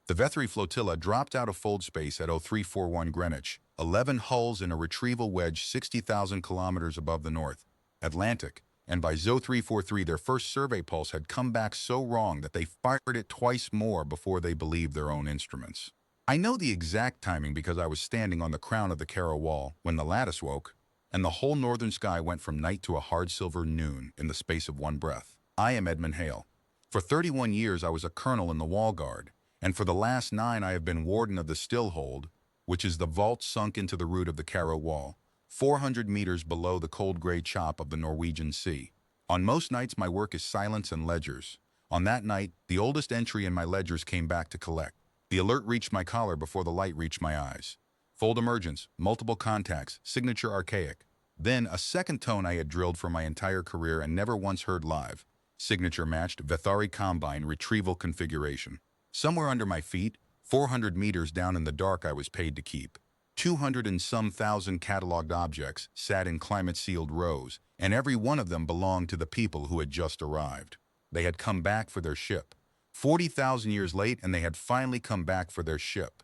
The Vetri flotilla dropped out of fold space at 0341 Greenwich, 11 hulls in a retrieval wedge 60,000 kilometers above the North Atlantic, and by 0343 their first survey pulse had come back so wrong that they fired it twice more before they believed their own instruments. I know the exact timing because I was standing on the crown of the Carrow Wall when the lattice woke, and the whole northern sky went from night to a hard silver noon in the space of one breath. I am Edmund Hale. For 31 years I was a colonel in the Wall Guard, and for the last 9 I have been warden of the Stillhold, which is the vault sunk into the root of the Carrow Wall, 400 meters below the cold gray chop of the Norwegian Sea. On most nights my work is silence and ledgers. On that night, the oldest entry in my ledgers came back to collect. The alert reached my collar before the light reached my eyes. Fold emergence, multiple contacts, signature archaic. Then a second tone I had drilled for my entire career and never once heard live. Signature matched Vethari Combine retrieval configuration. Somewhere under my feet, 400 meters down in the dark I was paid to keep. 200 and some thousand catalogued objects sat in climate-sealed rows, and every one of them belonged to the people who had just arrived. They had come back for their ship. 40,000 years late, and they had finally come back for their ship.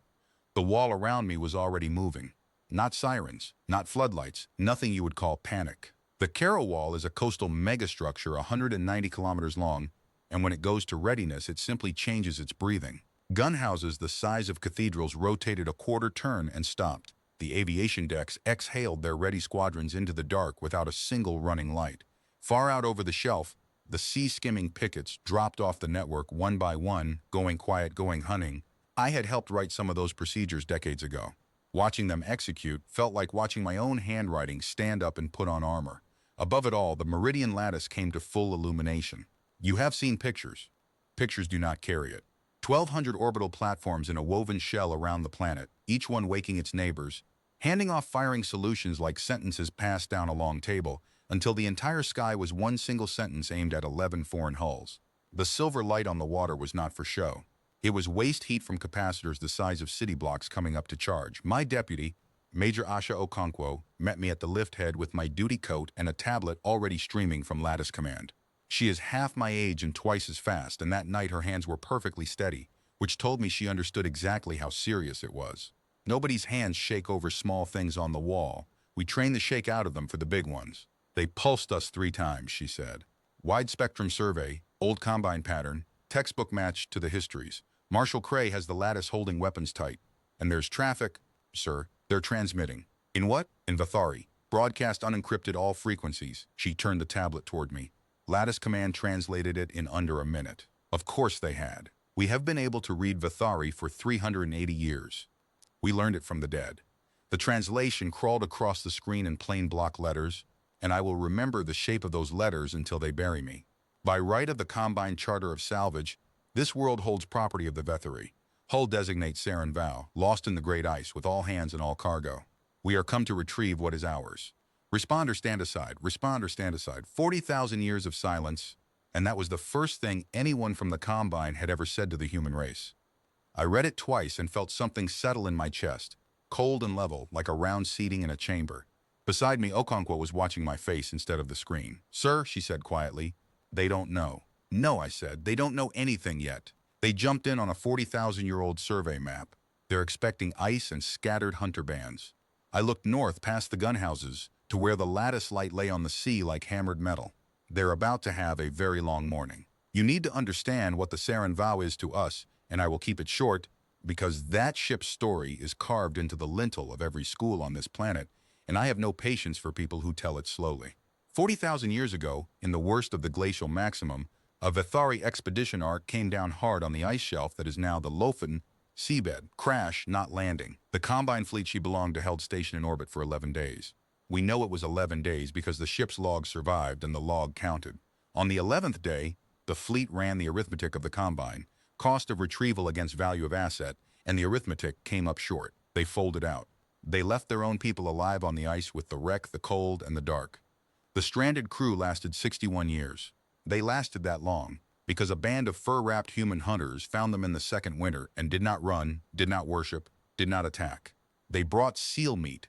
The wall around me was already moving. Not sirens, not floodlights, nothing you would call panic. The Carrow Wall is a coastal megastructure 190 kilometers long, and when it goes to readiness, it simply changes its breathing. Gun houses the size of cathedrals rotated a quarter turn and stopped. The aviation decks exhaled their ready squadrons into the dark without a single running light. Far out over the shelf, the sea-skimming pickets dropped off the network one by one, going quiet, going hunting. I had helped write some of those procedures decades ago. Watching them execute felt like watching my own handwriting stand up and put on armor. Above it all, the meridian lattice came to full illumination. You have seen pictures. Pictures do not carry it. 1,200 orbital platforms in a woven shell around the planet, each one waking its neighbors, handing off firing solutions like sentences passed down a long table, until the entire sky was one single sentence aimed at 11 foreign hulls. The silver light on the water was not for show. It was waste heat from capacitors the size of city blocks coming up to charge. My deputy, Major Asha Okonkwo, met me at the lift head with my duty coat and a tablet already streaming from Lattice Command. She is half my age and twice as fast, and that night her hands were perfectly steady, which told me she understood exactly how serious it was. Nobody's hands shake over small things on the wall. We train the shake out of them for the big ones. They pulsed us 3 times, she said. Wide spectrum survey, old combine pattern, textbook match to the histories. Marshal Cray has the lattice holding weapons tight. And there's traffic, sir. They're transmitting. In what? In Vethari. Broadcast unencrypted all frequencies. She turned the tablet toward me. Lattice Command translated it in under a minute. Of course they had. We have been able to read Vethari for 380 years. We learned it from the dead. The translation crawled across the screen in plain block letters, and I will remember the shape of those letters until they bury me. By right of the Combine Charter of Salvage, this world holds property of the Vethari. Hull designates Saren Vow, lost in the great ice with all hands and all cargo. We are come to retrieve what is ours. Respond or stand aside, respond or stand aside. 40,000 years of silence, and that was the first thing anyone from the Combine had ever said to the human race. I read it twice and felt something settle in my chest, cold and level, like a round seating in a chamber. Beside me, Okonkwo was watching my face instead of the screen. Sir, she said quietly, they don't know. No, I said, they don't know anything yet. They jumped in on a 40,000-year-old survey map. They're expecting ice and scattered hunter bands. I looked north past the gun houses to where the lattice light lay on the sea like hammered metal. They're about to have a very long morning. You need to understand what the Saren Vow is to us, and I will keep it short, because that ship's story is carved into the lintel of every school on this planet, and I have no patience for people who tell it slowly. 40,000 years ago, in the worst of the glacial maximum, a Vethari expedition ark came down hard on the ice shelf that is now the Lofen seabed. Crash, not landing. The Combine fleet she belonged to held station in orbit for 11 days. We know it was 11 days because the ship's log survived and the log counted. On the 11th day, the fleet ran the arithmetic of the Combine, cost of retrieval against value of asset, and the arithmetic came up short. They folded out. They left their own people alive on the ice with the wreck, the cold, and the dark. The stranded crew lasted 61 years. They lasted that long because a band of fur-wrapped human hunters found them in the second winter and did not run, did not worship, did not attack. They brought seal meat.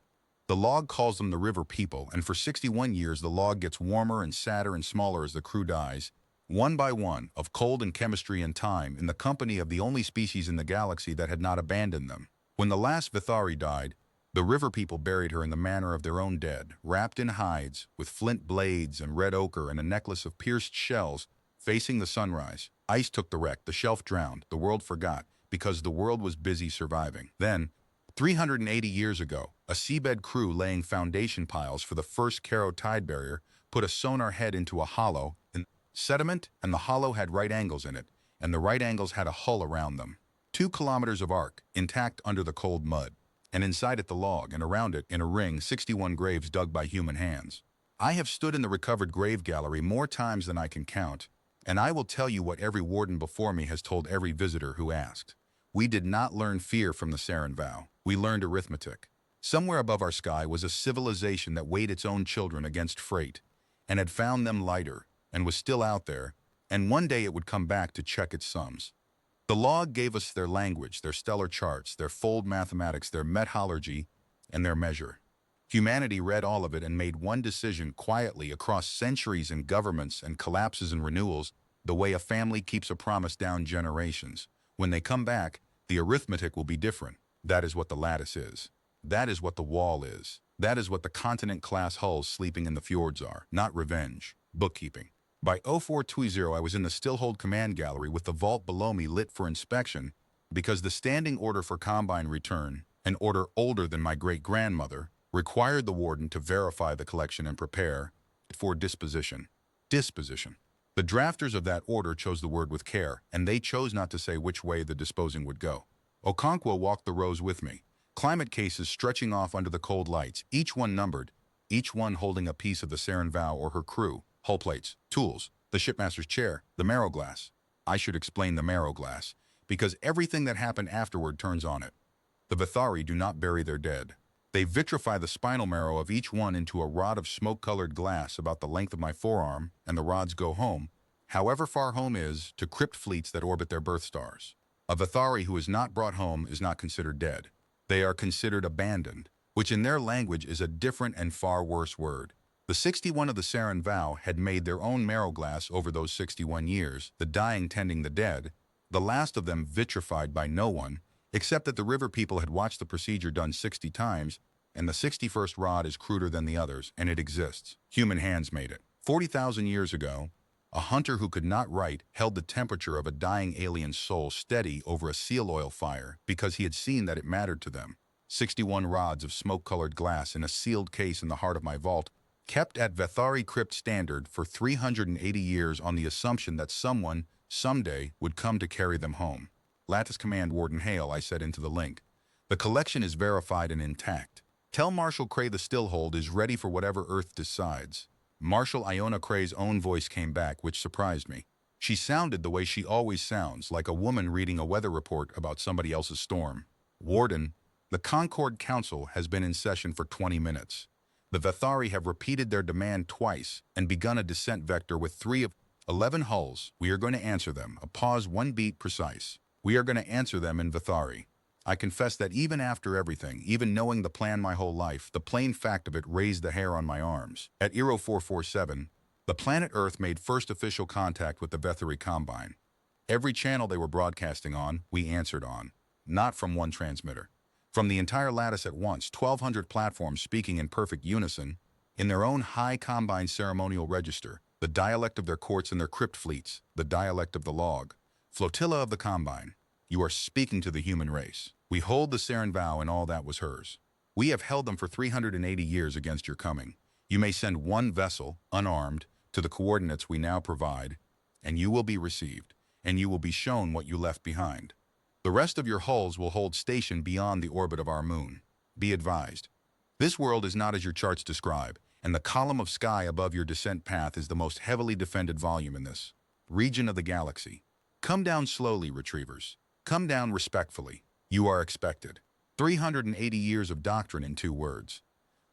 The log calls them the river people, and for 61 years the log gets warmer and sadder and smaller as the crew dies. one by one, of cold and chemistry and time, in the company of the only species in the galaxy that had not abandoned them. When the last Vithari died, the river people buried her in the manner of their own dead, wrapped in hides, with flint blades and red ochre and a necklace of pierced shells, facing the sunrise. Ice took the wreck, the shelf drowned, the world forgot, because the world was busy surviving. Then, 380 years ago, a seabed crew laying foundation piles for the first Caro tide barrier put a sonar head into a hollow in sediment, and the hollow had right angles in it, and the right angles had a hull around them. 2 kilometers of arc, intact under the cold mud, and inside it the log, and around it, in a ring, 61 graves dug by human hands. I have stood in the recovered grave gallery more times than I can count, and I will tell you what every warden before me has told every visitor who asked. We did not learn fear from the Sarin vow. We learned arithmetic. Somewhere above our sky was a civilization that weighed its own children against freight, and had found them lighter, and was still out there, and one day it would come back to check its sums. The log gave us their language, their stellar charts, their fold mathematics, their metallurgy, and their measure. Humanity read all of it and made one decision quietly across centuries and governments and collapses and renewals, the way a family keeps a promise down generations. When they come back, the arithmetic will be different. That is what the lattice is. That is what the wall is. That is what the continent-class hulls sleeping in the fjords are, not revenge, bookkeeping. By 0420 I was in the Stillhold Command Gallery with the vault below me lit for inspection because the standing order for Combine return, an order older than my great-grandmother, required the warden to verify the collection and prepare for disposition. Disposition. The drafters of that order chose the word with care, and they chose not to say which way the disposing would go. Okonkwo walked the rows with me, climate cases stretching off under the cold lights, each one numbered, each one holding a piece of the Sarin vow or her crew, hull plates, tools, the shipmaster's chair, the marrow glass. I should explain the marrow glass, because everything that happened afterward turns on it. The Vithari do not bury their dead. They vitrify the spinal marrow of each one into a rod of smoke-colored glass about the length of my forearm, and the rods go home, however far home is, to crypt fleets that orbit their birth stars. A Vithari who is not brought home is not considered dead. They are considered abandoned, which in their language is a different and far worse word. The 61 of the Sarin vow had made their own marrow glass over those 61 years, the dying tending the dead, the last of them vitrified by no one, except that the river people had watched the procedure done 60 times, and the 61st rod is cruder than the others, and it exists. Human hands made it. 40,000 years ago, a hunter who could not write held the temperature of a dying alien soul steady over a seal oil fire because he had seen that it mattered to them. 61 rods of smoke-colored glass in a sealed case in the heart of my vault, kept at Vithari crypt standard for 380 years on the assumption that someone, someday, would come to carry them home. Lattice Command Warden Hale, I said into the link. The collection is verified and intact. Tell Marshal Cray the Stillhold is ready for whatever Earth decides. Marshal Iona Cray's own voice came back, which surprised me. She sounded the way she always sounds, like a woman reading a weather report about somebody else's storm. Warden, the Concord Council has been in session for 20 minutes. The Vithari have repeated their demand twice and begun a descent vector with 3 of 11 hulls. We are going to answer them. A pause 1 beat precise. We are going to answer them in Vithari. I confess that even after everything, even knowing the plan my whole life, the plain fact of it raised the hair on my arms. At Eero 447, the planet Earth made first official contact with the Vethari Combine. Every channel they were broadcasting on, we answered on. Not from one transmitter. From the entire lattice at once, 1,200 platforms speaking in perfect unison, in their own high Combine ceremonial register, the dialect of their courts and their crypt fleets, the dialect of the log. Flotilla of the Combine. You are speaking to the human race. We hold the Sarin vow and all that was hers. We have held them for 380 years against your coming. You may send one vessel, unarmed, to the coordinates we now provide, and you will be received, and you will be shown what you left behind. The rest of your hulls will hold station beyond the orbit of our moon. Be advised. This world is not as your charts describe, and the column of sky above your descent path is the most heavily defended volume in this region of the galaxy. Come down slowly, retrievers. Come down respectfully. You are expected. 380 years of doctrine in 2 words.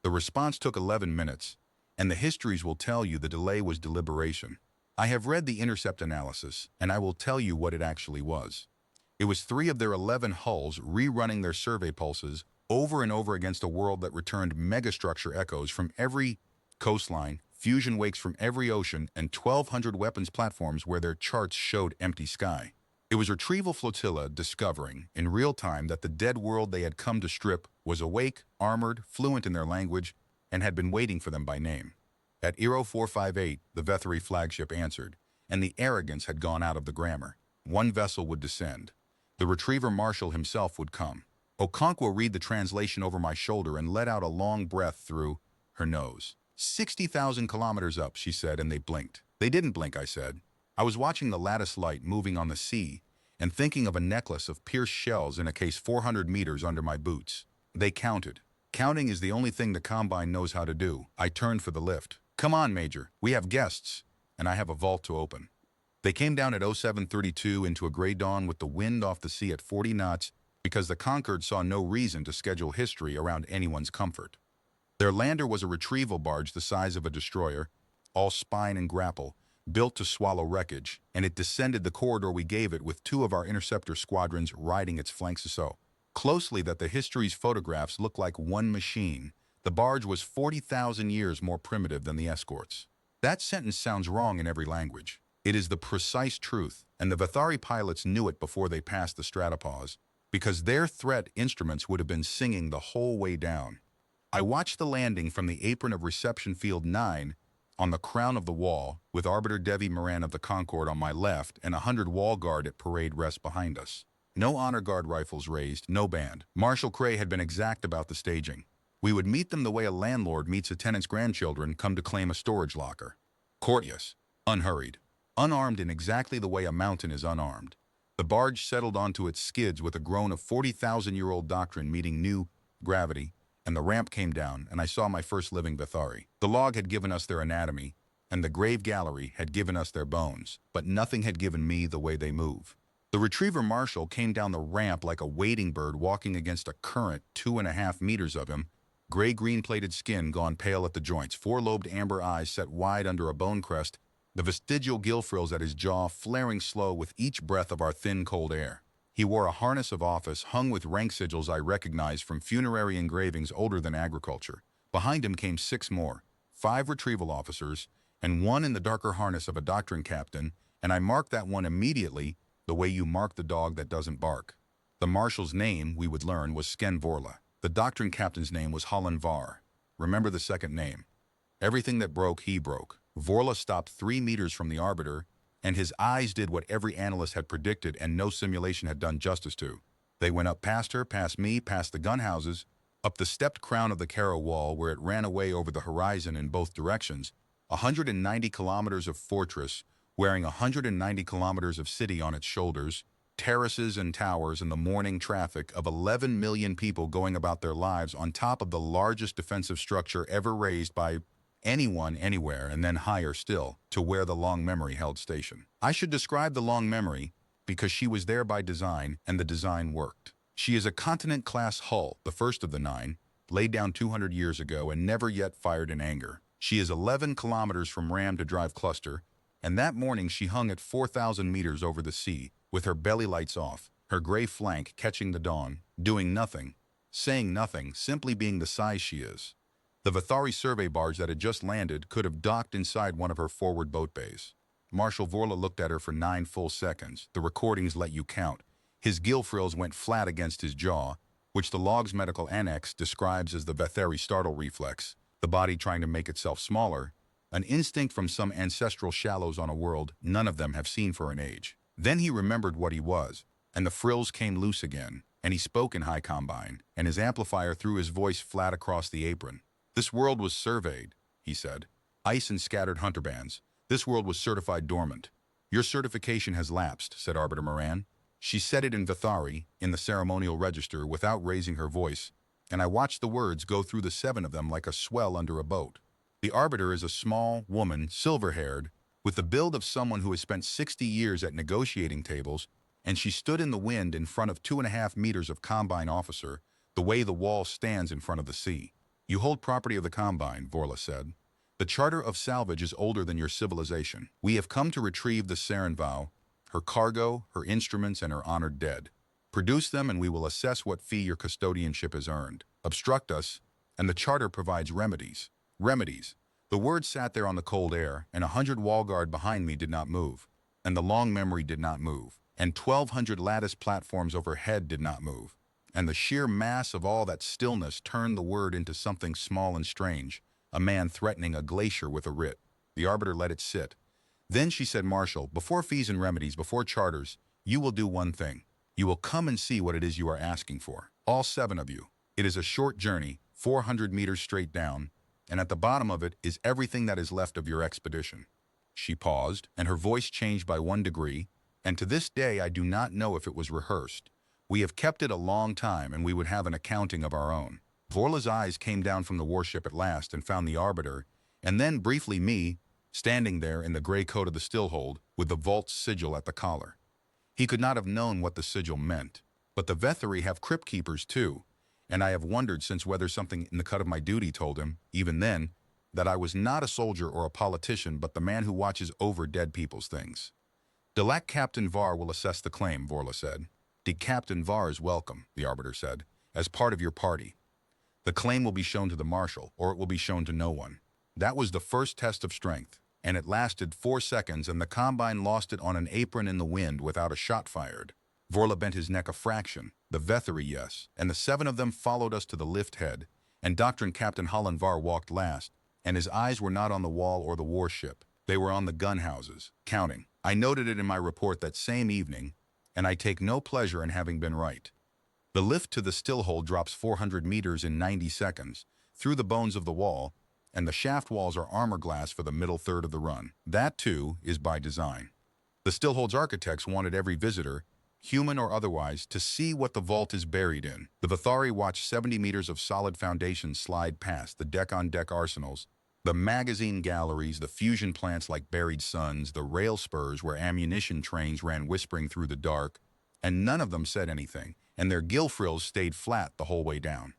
The response took 11 minutes, and the histories will tell you the delay was deliberation. I have read the intercept analysis, and I will tell you what it actually was. It was 3 of their 11 hulls rerunning their survey pulses over and over against a world that returned megastructure echoes from every coastline, fusion wakes from every ocean, and 1,200 weapons platforms where their charts showed empty sky. It was Retrieval Flotilla discovering, in real time, that the dead world they had come to strip was awake, armored, fluent in their language, and had been waiting for them by name. At Eero 458, the Vethari flagship answered, and the arrogance had gone out of the grammar. One vessel would descend. The Retriever Marshal himself would come. Okonkwo read the translation over my shoulder and let out a long breath through her nose. 60,000 kilometers up, she said, and they blinked. They didn't blink, I said. I was watching the lattice light moving on the sea and thinking of a necklace of pierced shells in a case 400 meters under my boots. They counted. Counting is the only thing the Combine knows how to do. I turned for the lift. Come on, Major. We have guests, and I have a vault to open. They came down at 0732 into a gray dawn with the wind off the sea at 40 knots because the Concord saw no reason to schedule history around anyone's comfort. Their lander was a retrieval barge the size of a destroyer, all spine and grapple, built to swallow wreckage, and it descended the corridor we gave it with 2 of our interceptor squadrons riding its flanks so closely that the history's photographs looked like one machine. The barge was 40,000 years more primitive than the escorts. That sentence sounds wrong in every language. It is the precise truth, and the Vethari pilots knew it before they passed the stratopause, because their threat instruments would have been singing the whole way down. I watched the landing from the apron of Reception Field 9 on the crown of the wall, with Arbiter Devi Moran of the Concorde on my left and 100 wall guard at parade rest behind us. No honor guard rifles raised, no band. Marshal Cray had been exact about the staging. We would meet them the way a landlord meets a tenant's grandchildren come to claim a storage locker. Courteous, unhurried, unarmed in exactly the way a mountain is unarmed. The barge settled onto its skids with a groan of 40,000-year-old doctrine meeting new gravity, and the ramp came down, and I saw my first living Vethari. The log had given us their anatomy, and the grave gallery had given us their bones, but nothing had given me the way they move. The Retriever Marshal came down the ramp like a wading bird walking against a current 2.5 meters of him, gray-green plated skin gone pale at the joints, 4-lobed amber eyes set wide under a bone crest, the vestigial gill frills at his jaw flaring slow with each breath of our thin, cold air. He wore a harness of office hung with rank sigils I recognized from funerary engravings older than agriculture. Behind him came 6 more, 5 retrieval officers, and 1 in the darker harness of a doctrine captain, and I marked that one immediately the way you mark the dog that doesn't bark. The marshal's name, we would learn, was Sken Vorla. The doctrine captain's name was Holland Var. Remember the second name. Everything that broke, he broke. Vorla stopped 3 meters from the Arbiter, and his eyes did what every analyst had predicted and no simulation had done justice to. They went up past her, past me, past the gun houses, up the stepped crown of the Caro wall where it ran away over the horizon in both directions, 190 kilometers of fortress, wearing 190 kilometers of city on its shoulders, terraces and towers, and the morning traffic of 11 million people going about their lives on top of the largest defensive structure ever raised by anyone, anywhere, and then higher still, to where the long memory held station. I should describe the long memory because she was there by design, and the design worked. She is a continent-class hull, the first of the 9, laid down 200 years ago and never yet fired in anger. She is 11 kilometers from ram to drive cluster, and that morning she hung at 4,000 meters over the sea, with her belly lights off, her gray flank catching the dawn, doing nothing, saying nothing, simply being the size she is. The Vethari survey barge that had just landed could have docked inside one of her forward boat bays. Marshal Vorla looked at her for 9 full seconds. The recordings let you count. His gill frills went flat against his jaw, which the log's medical annex describes as the Vethari startle reflex, the body trying to make itself smaller, an instinct from some ancestral shallows on a world none of them have seen for an age. Then he remembered what he was, and the frills came loose again, and he spoke in high combine, and his amplifier threw his voice flat across the apron. This world was surveyed, he said. Ice and scattered hunter bands. This world was certified dormant. Your certification has lapsed, said Arbiter Moran. She said it in Vethari, in the ceremonial register, without raising her voice, and I watched the words go through the 7 of them like a swell under a boat. The Arbiter is a small woman, silver-haired, with the build of someone who has spent 60 years at negotiating tables, and she stood in the wind in front of 2.5 meters of Combine officer, the way the wall stands in front of the sea. You hold property of the Combine, Vorla said. The charter of salvage is older than your civilization. We have come to retrieve the Saren vow, her cargo, her instruments, and her honored dead. Produce them and we will assess what fee your custodianship has earned. Obstruct us, and the charter provides remedies. Remedies. The words sat there on the cold air, and 100 wall guard behind me did not move, and the long memory did not move, and 1,200 lattice platforms overhead did not move, and the sheer mass of all that stillness turned the word into something small and strange, a man threatening a glacier with a writ. The arbiter let it sit. Then she said, Marshal, before fees and remedies, before charters, you will do one thing. You will come and see what it is you are asking for. All 7 of you. It is a short journey, 400 meters straight down, and at the bottom of it is everything that is left of your expedition. She paused, and her voice changed by 1 degree, and to this day I do not know if it was rehearsed. We have kept it a long time, and we would have an accounting of our own. Vorla's eyes came down from the warship at last and found the arbiter, and then briefly me, standing there in the gray coat of the stillhold, with the vault's sigil at the collar. He could not have known what the sigil meant, but the Vetheri have crypt keepers too, and I have wondered since whether something in the cut of my duty told him, even then, that I was not a soldier or a politician but the man who watches over dead people's things. Delac Captain Var will assess the claim, Vorla said. De Captain Var is welcome, the arbiter said, as part of your party. The claim will be shown to the marshal, or it will be shown to no one. That was the first test of strength, and it lasted 4 seconds, and the Combine lost it on an apron in the wind without a shot fired. Vorla bent his neck a fraction, the Vetheri yes, and the 7 of them followed us to the lift head, and Doctrine Captain Holland Var walked last, and his eyes were not on the wall or the warship. They were on the gun houses, counting. I noted it in my report that same evening, and I take no pleasure in having been right. The lift to the stillhold drops 400 meters in 90 seconds, through the bones of the wall, and the shaft walls are armor glass for the middle third of the run. That, too, is by design. The stillhold's architects wanted every visitor, human or otherwise, to see what the vault is buried in. The Vethari watched 70 meters of solid foundation slide past the deck-on-deck arsenals, the magazine galleries, the fusion plants like buried suns, the rail spurs where ammunition trains ran whispering through the dark, and none of them said anything, and their gill frills stayed flat the whole way down.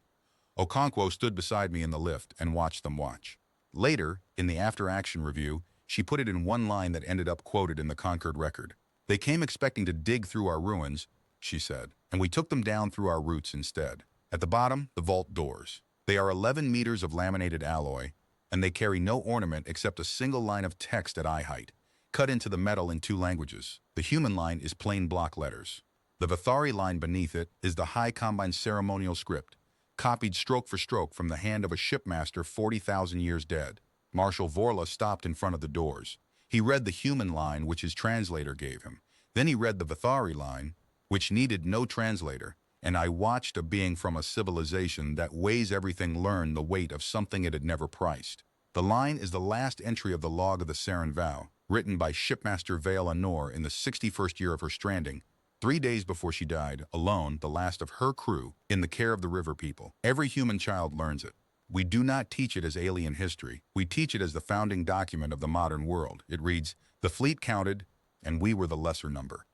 Okonkwo stood beside me in the lift and watched them watch. Later, in the after-action review, she put it in one line that ended up quoted in the Concord record. They came expecting to dig through our ruins, she said, and we took them down through our roots instead. At the bottom, the vault doors. They are 11 meters of laminated alloy, and they carry no ornament except a single line of text at eye height, cut into the metal in 2 languages. The human line is plain block letters. The Vethari line beneath it is the High Combine ceremonial script, copied stroke for stroke from the hand of a shipmaster 40,000 years dead. Marshal Vorla stopped in front of the doors. He read the human line which his translator gave him. Then he read the Vethari line, which needed no translator, and I watched a being from a civilization that weighs everything learn the weight of something it had never priced. The line is the last entry of the log of the Saren vow, written by Shipmaster Vale Anor in the 61st year of her stranding, 3 days before she died, alone, the last of her crew, in the care of the river people. Every human child learns it. We do not teach it as alien history. We teach it as the founding document of the modern world. It reads, "The fleet counted, and we were the lesser number.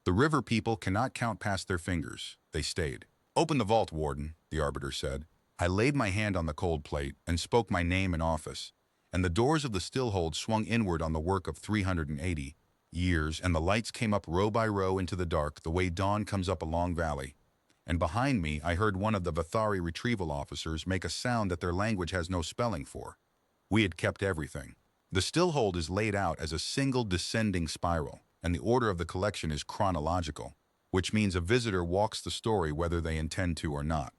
The river people cannot count past their fingers. They stayed." "Open the vault, Warden," the arbiter said. I laid my hand on the cold plate and spoke my name and office, and the doors of the stillhold swung inward on the work of 380 years, and the lights came up row by row into the dark the way dawn comes up a long valley. And behind me I heard one of the Vethari retrieval officers make a sound that their language has no spelling for. We had kept everything. The stillhold is laid out as a single descending spiral, and the order of the collection is chronological, which means a visitor walks the story whether they intend to or not.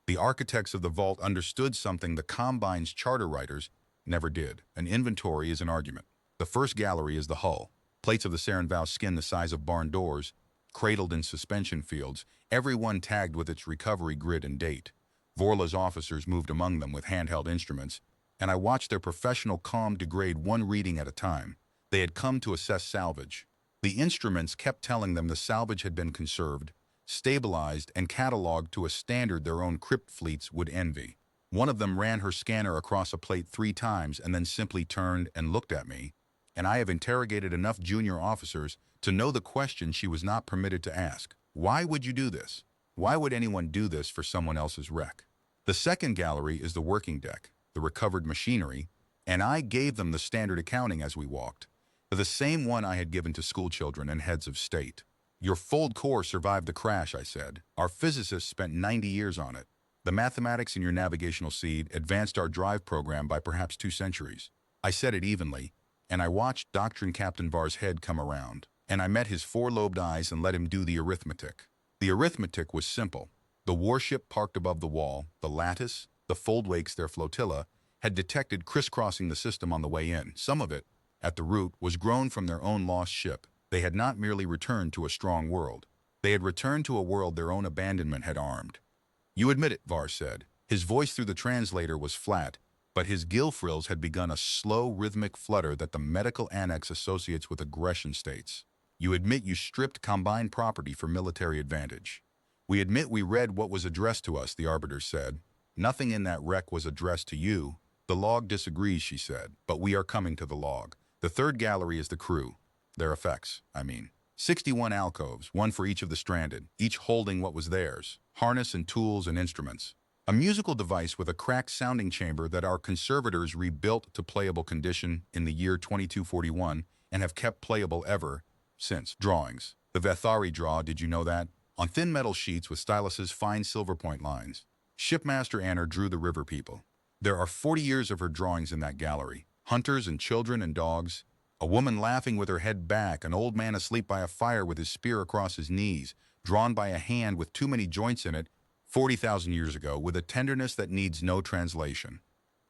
The architects of the vault understood something the Combine's charter writers never did. An inventory is an argument. The first gallery is the hull. Plates of the Saren vow skin the size of barn doors, cradled in suspension fields, every one tagged with its recovery grid and date. Vorla's officers moved among them with handheld instruments, and I watched their professional calm degrade one reading at a time. They had come to assess salvage. The instruments kept telling them the salvage had been conserved, stabilized, and cataloged to a standard their own crypt fleets would envy. One of them ran her scanner across a plate 3 times and then simply turned and looked at me, and I have interrogated enough junior officers to know the question she was not permitted to ask. Why would you do this? Why would anyone do this for someone else's wreck? The second gallery is the working deck, the recovered machinery, and I gave them the standard accounting as we walked, the same one I had given to schoolchildren and heads of state. Your fold core survived the crash, I said. Our physicists spent 90 years on it. The mathematics in your navigational seed advanced our drive program by perhaps 2 centuries. I said it evenly, and I watched Doctrine Captain Var's head come around, and I met his four-lobed eyes and let him do the arithmetic. The arithmetic was simple. The warship parked above the wall, the lattice, the foldwakes, their flotilla, had detected crisscrossing the system on the way in. Some of it, at the root, was grown from their own lost ship. They had not merely returned to a strong world. They had returned to a world their own abandonment had armed. You admit it, Var said. His voice through the translator was flat, but his gill frills had begun a slow, rhythmic flutter that the medical annex associates with aggression states. You admit you stripped combined property for military advantage. We admit we read what was addressed to us, the arbiter said. Nothing in that wreck was addressed to you. The log disagrees, she said, but we are coming to the log. The third gallery is the crew. Their effects, I mean. 61 alcoves, one for each of the stranded, each holding what was theirs, harness and tools and instruments. A musical device with a cracked sounding chamber that our conservators rebuilt to playable condition in the year 2241 and have kept playable ever since. Drawings. The Vethari draw, did you know that? On thin metal sheets with styluses, fine silver point lines. Shipmaster Anner drew the river people. There are 40 years of her drawings in that gallery. Hunters and children and dogs. A woman laughing with her head back, an old man asleep by a fire with his spear across his knees, drawn by a hand with too many joints in it, 40,000 years ago, with a tenderness that needs no translation.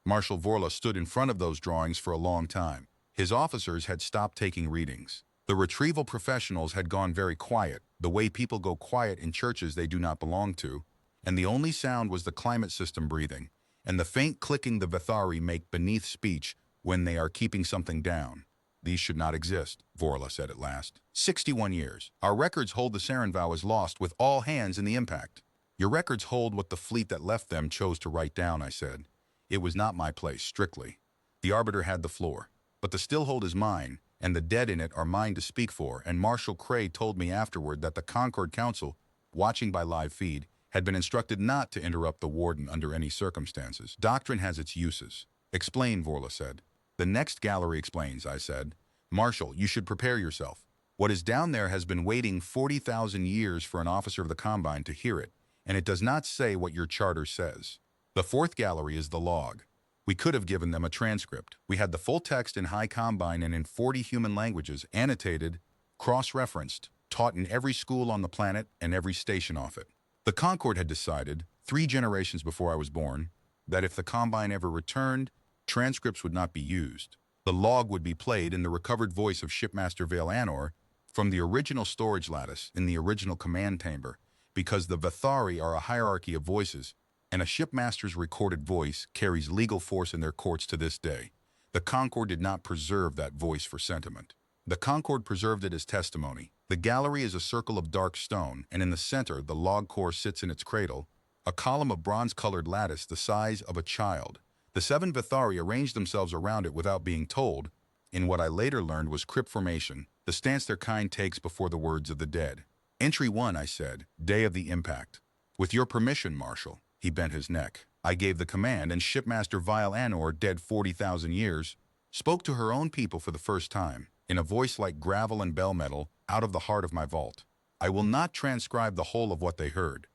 Marshal Vorla stood in front of those drawings for a long time. His officers had stopped taking readings. The retrieval professionals had gone very quiet, the way people go quiet in churches they do not belong to, and the only sound was the climate system breathing, and the faint clicking the Vethari make beneath speech when they are keeping something down. These should not exist, Vorla said at last. 61 years. Our records hold the Sarin vow as lost with all hands in the impact. Your records hold what the fleet that left them chose to write down, I said. It was not my place, strictly. The arbiter had the floor. But the stillhold is mine, and the dead in it are mine to speak for, and Marshal Cray told me afterward that the Concord Council, watching by live feed, had been instructed not to interrupt the warden under any circumstances. Doctrine has its uses. Explain, Vorla said. The next gallery explains, I said. Marshal, you should prepare yourself. What is down there has been waiting 40,000 years for an officer of the Combine to hear it, and it does not say what your charter says. The fourth gallery is the log. We could have given them a transcript. We had the full text in High Combine and in 40 human languages, annotated, cross-referenced, taught in every school on the planet and every station off it. The Concord had decided, 3 generations before I was born, that if the Combine ever returned, transcripts would not be used. The log would be played in the recovered voice of Shipmaster Vale Anor from the original storage lattice in the original command chamber, because the Vethari are a hierarchy of voices, and a shipmaster's recorded voice carries legal force in their courts to this day. The Concord did not preserve that voice for sentiment. The Concord preserved it as testimony. The gallery is a circle of dark stone, and in the center, the log core sits in its cradle, a column of bronze-colored lattice the size of a child. The 7 Vethari arranged themselves around it without being told, in what I later learned was crypt formation, the stance their kind takes before the words of the dead. Entry 1, I said, day of the impact. With your permission, Marshal. He bent his neck. I gave the command, and Shipmaster Vile Anor, dead 40,000 years, spoke to her own people for the first time, in a voice like gravel and bell metal, out of the heart of my vault. I will not transcribe the whole of what they heard.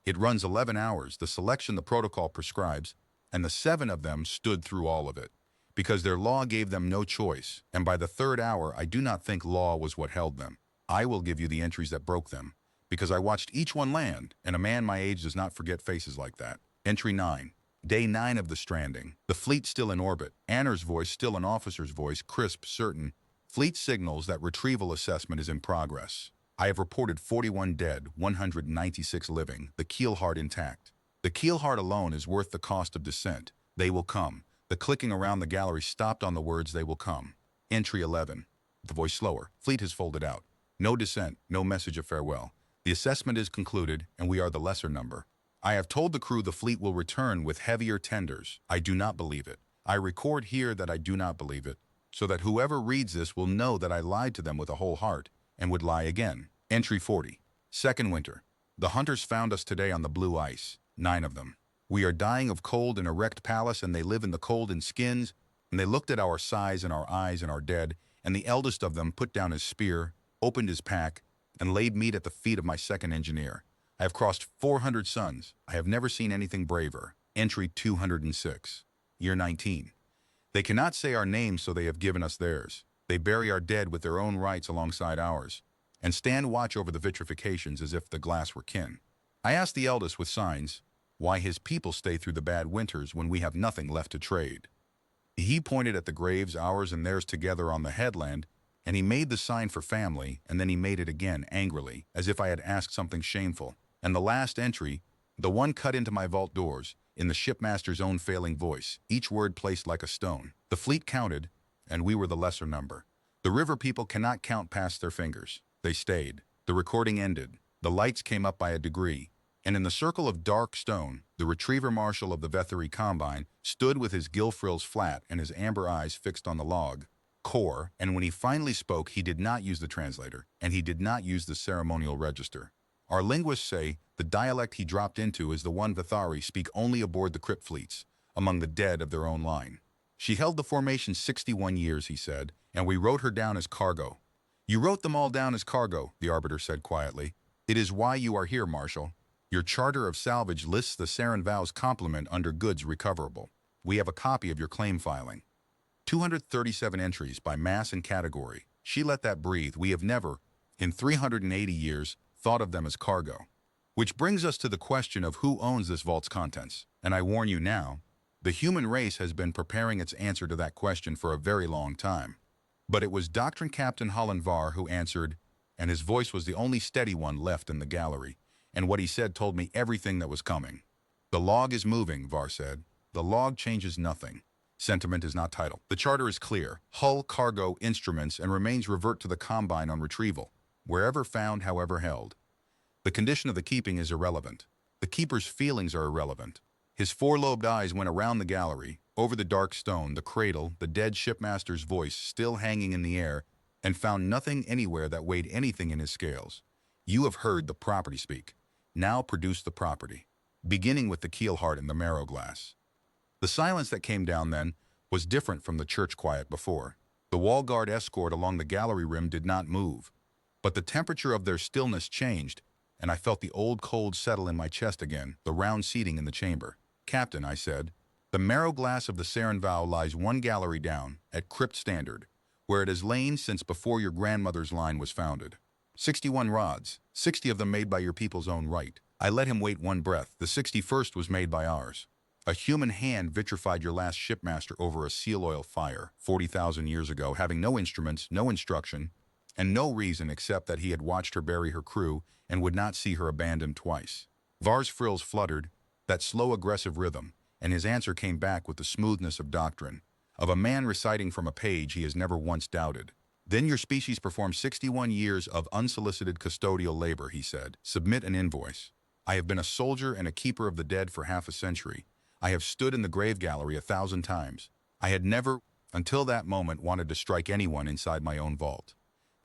It runs 11 hours, the selection the protocol prescribes, and the 7 of them stood through all of it, because their law gave them no choice, and by the 3rd hour I do not think law was what held them. I will give you the entries that broke them, because I watched each one land, and a man my age does not forget faces like that. Entry 9. Day 9 of the stranding. The fleet still in orbit. Anner's voice still an officer's voice, crisp, certain. Fleet signals that retrieval assessment is in progress. I have reported 41 dead, 196 living, the keel heart intact. The keel heart alone is worth the cost of descent. They will come. The clicking around the gallery stopped on the words they will come. Entry 11. The voice slower. Fleet has folded out. No descent, no message of farewell. The assessment is concluded, and we are the lesser number. I have told the crew the fleet will return with heavier tenders. I do not believe it. I record here that I do not believe it, so that whoever reads this will know that I lied to them with a whole heart, and would lie again. Entry 40. Second winter. The hunters found us today on the blue ice, 9 of them. We are dying of cold in a wrecked palace, and they live in the cold in skins, and they looked at our size and our eyes and our dead, and the eldest of them put down his spear, opened his pack, and laid meat at the feet of my second engineer. I I have crossed 400 suns. I have never seen anything braver. Entry 206. Year 19. They cannot say our names, so they have given us theirs. They bury our dead with their own rights alongside ours, and stand watch over the vitrifications as if the glass were kin. I asked the eldest with signs why his people stay through the bad winters when we have nothing left to trade. He pointed at the graves, ours and theirs together on the headland, and he made the sign for family, and then he made it again angrily, as if I had asked something shameful. And the last entry, the one cut into my vault doors, in the shipmaster's own failing voice, each word placed like a stone. The fleet counted, and we were the lesser number. The river people cannot count past their fingers. They stayed. The recording ended. The lights came up by a degree, and in the circle of dark stone, the retriever marshal of the Vethery Combine stood with his gill frills flat and his amber eyes fixed on the log core, and when he finally spoke, he did not use the translator, and he did not use the ceremonial register. Our linguists say the dialect he dropped into is the one Vethery speak only aboard the crypt fleets, among the dead of their own line. She held the formation 61 years, he said, and we wrote her down as cargo. You wrote them all down as cargo, the arbiter said quietly. It is why you are here, Marshal. Your charter of salvage lists the Sarin Vow's complement under goods recoverable. We have a copy of your claim filing. 237 entries by mass and category. She let that breathe. We have never, in 380 years, thought of them as cargo. Which brings us to the question of who owns this vault's contents. And I warn you now, the human race has been preparing its answer to that question for a very long time. But it was Doctrine Captain Holland Var who answered, and his voice was the only steady one left in the gallery, and what he said told me everything that was coming. The log is moving, Var said. The log changes nothing. Sentiment is not title. The charter is clear. Hull, cargo, instruments, and remains revert to the Combine on retrieval, wherever found, however held. The condition of the keeping is irrelevant. The keeper's feelings are irrelevant. His four-lobed eyes went around the gallery, over the dark stone, the cradle, the dead shipmaster's voice still hanging in the air, and found nothing anywhere that weighed anything in his scales. You have heard the property speak. Now produce the property, beginning with the keel heart and the marrow glass. The silence that came down then was different from the church quiet before. The wall guard escort along the gallery rim did not move, but the temperature of their stillness changed, and I felt the old cold settle in my chest again, the round seating in the chamber. Captain, I said, the marrow glass of the Sarin Vow lies one gallery down, at crypt standard, where it has lain since before your grandmother's line was founded. 61 rods, 60 of them made by your people's own right. I let him wait one breath. The 61st was made by ours. A human hand vitrified your last shipmaster over a seal oil fire 40,000 years ago, having no instruments, no instruction, and no reason except that he had watched her bury her crew and would not see her abandoned twice. Var's frills fluttered, that slow aggressive rhythm, and his answer came back with the smoothness of doctrine, of a man reciting from a page he has never once doubted. Then your species performed 61 years of unsolicited custodial labor, he said. Submit an invoice. I have been a soldier and a keeper of the dead for half a century. I have stood in the grave gallery 1,000 times. I had never, until that moment, wanted to strike anyone inside my own vault.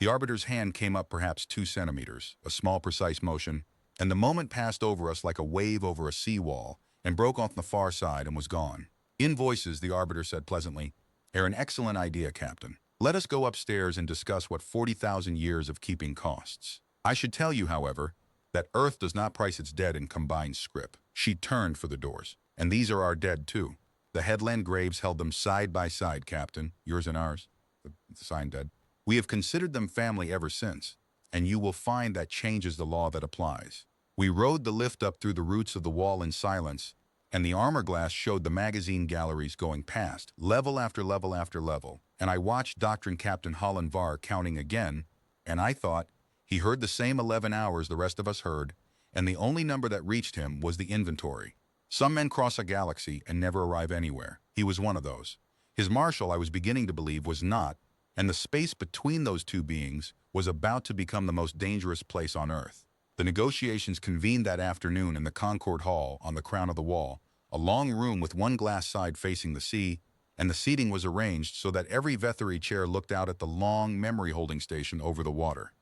The arbiter's hand came up perhaps 2 centimeters, a small precise motion, and the moment passed over us like a wave over a seawall and broke off the far side and was gone. Invoices, the arbiter said pleasantly, are an excellent idea, Captain. Let us go upstairs and discuss what 40,000 years of keeping costs. I should tell you, however, that Earth does not price its dead in combined scrip. She turned for the doors. And these are our dead, too. The headland graves held them side by side, Captain, yours and ours, the sign dead. We have considered them family ever since, and you will find that changes the law that applies. We rode the lift up through the roots of the wall in silence, and the armor glass showed the magazine galleries going past, level after level after level, and I watched Doctrine Captain Holland Var counting again, and I thought he heard the same 11 hours the rest of us heard, and the only number that reached him was the inventory. Some men cross a galaxy and never arrive anywhere. He was one of those. His marshal, I was beginning to believe, was not, and the space between those two beings was about to become the most dangerous place on Earth. The negotiations convened that afternoon in the Concord Hall on the crown of the wall, a long room with one glass side facing the sea, and the seating was arranged so that every Vethery chair looked out at the long memory-holding station over the water.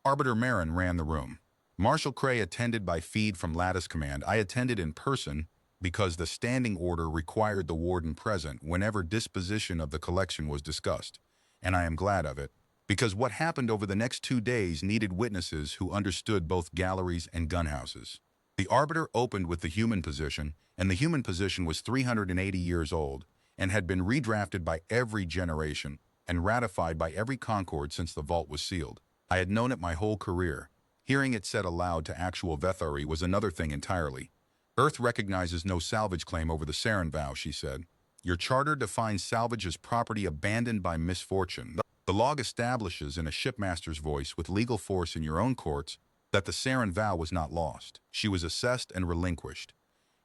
Arbiter Marin ran the room. Marshal Cray attended by feed from Lattice Command. I attended in person because the standing order required the warden present whenever disposition of the collection was discussed, and I am glad of it, Because what happened over the next 2 days needed witnesses who understood both galleries and gun houses. The arbiter opened with the human position, and the human position was 380 years old and had been redrafted by every generation and ratified by every Concord since the vault was sealed. I had known it my whole career. Hearing it said aloud to actual Vethari was another thing entirely. Earth recognizes no salvage claim over the Sarin vow, she said. Your charter defines salvage as property abandoned by misfortune. The log establishes in a shipmaster's voice with legal force in your own courts that the Sarin vow was not lost. She was assessed and relinquished.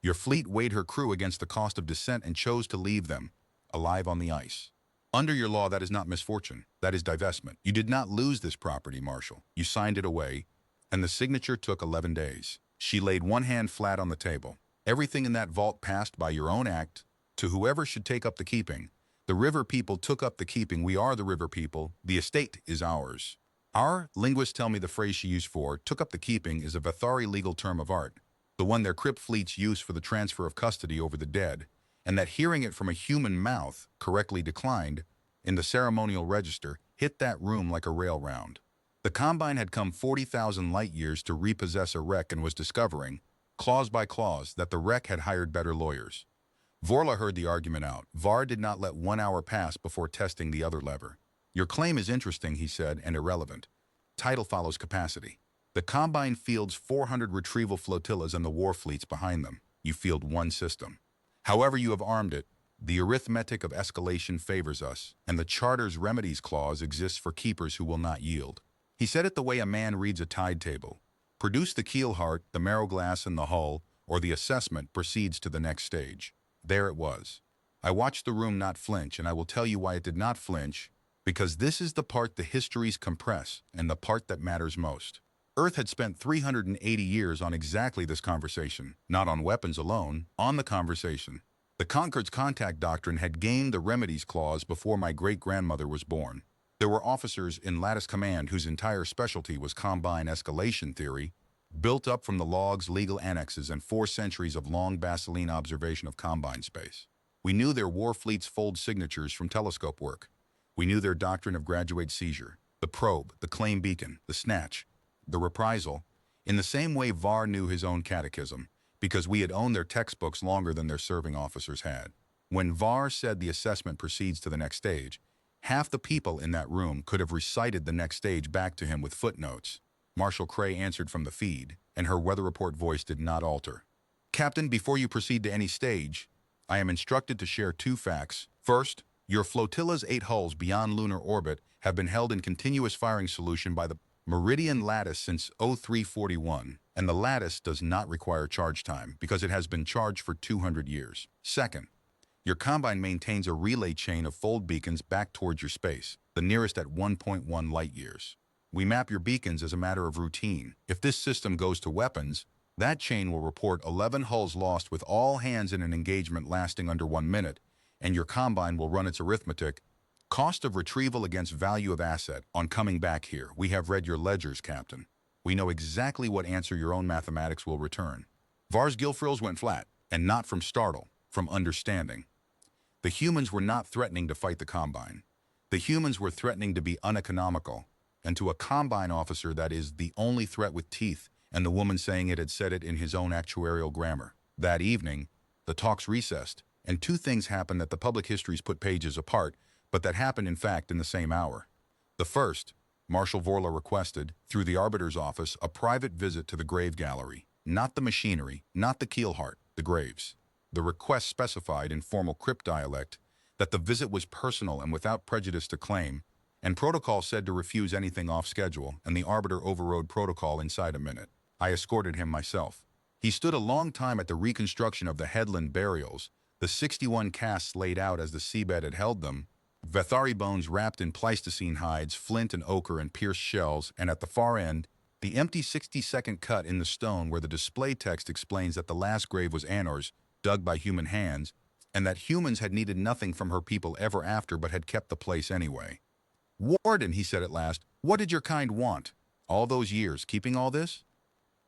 Your fleet weighed her crew against the cost of descent and chose to leave them, alive on the ice. Under your law, that is not misfortune. That is divestment. You did not lose this property, Marshal. You signed it away, and the signature took 11 days. She laid one hand flat on the table. Everything in that vault passed by your own act to whoever should take up the keeping. The river people took up the keeping. We are the river people. The estate is ours. Our, linguists tell me the phrase she used for took up the keeping is a Vethari legal term of art, the one their crypt fleets use for the transfer of custody over the dead, and that hearing it from a human mouth, correctly declined, in the ceremonial register, hit that room like a rail round. The Combine had come 40,000 light years to repossess a wreck and was discovering, clause by clause, that the wreck had hired better lawyers. Vorla heard the argument out. Var did not let 1 hour pass before testing the other lever. Your claim is interesting, he said, and irrelevant. Title follows capacity. The Combine fields 400 retrieval flotillas and the war fleets behind them. You field one system. However you have armed it, the arithmetic of escalation favors us, and the Charter's remedies clause exists for keepers who will not yield. He said it the way a man reads a tide table. Produce the keel heart, the marrow glass, and the hull, or the assessment proceeds to the next stage. There it was. I watched the room not flinch, and I will tell you why it did not flinch, because this is the part the histories compress, and the part that matters most. Earth had spent 380 years on exactly this conversation, not on weapons alone, on the conversation. The Concord's contact doctrine had gained the remedies clause before my great-grandmother was born. There were officers in Lattice Command whose entire specialty was Combine escalation theory, built up from the logs, legal annexes, and 4 centuries of long Basseline observation of Combine space. We knew their war fleet's fold signatures from telescope work. We knew their doctrine of graduate seizure, the probe, the claim beacon, the snatch, the reprisal, in the same way Var knew his own catechism, because we had owned their textbooks longer than their serving officers had. When Var said the assessment proceeds to the next stage, half the people in that room could have recited the next stage back to him with footnotes. Marshal Cray answered from the feed, and her weather report voice did not alter. Captain, before you proceed to any stage, I am instructed to share 2 facts. First, your flotilla's 8 hulls beyond lunar orbit have been held in continuous firing solution by the Meridian Lattice since 0341, and the lattice does not require charge time because it has been charged for 200 years. Second, your Combine maintains a relay chain of fold beacons back towards your space, the nearest at 1.1 light years. We map your beacons as a matter of routine. If this system goes to weapons, that chain will report 11 hulls lost with all hands in an engagement lasting under 1 minute, and your Combine will run its arithmetic. Cost of retrieval against value of asset on coming back here. We have read your ledgers, Captain. We know exactly what answer your own mathematics will return. Var's gill frills went flat, and not from startle, from understanding. The humans were not threatening to fight the Combine. The humans were threatening to be uneconomical, and to a Combine officer that is the only threat with teeth, and the woman saying it had said it in his own actuarial grammar. That evening, the talks recessed, and 2 things happened that the public histories put pages apart, but that happened in fact in the same hour. The first, Marshal Vorla requested, through the Arbiter's office, a private visit to the grave gallery. Not the machinery, not the keel heart, the graves. The request specified in formal crypt dialect that the visit was personal and without prejudice to claim, and protocol said to refuse anything off schedule, and the Arbiter overrode protocol inside a minute. I escorted him myself. He stood a long time at the reconstruction of the headland burials, the 61 casts laid out as the seabed had held them, Vethari bones wrapped in Pleistocene hides, flint and ochre and pierced shells, and at the far end, the empty 60-second cut in the stone where the display text explains that the last grave was Anor's, dug by human hands, and that humans had needed nothing from her people ever after but had kept the place anyway. Warden, he said at last, what did your kind want? All those years, keeping all this?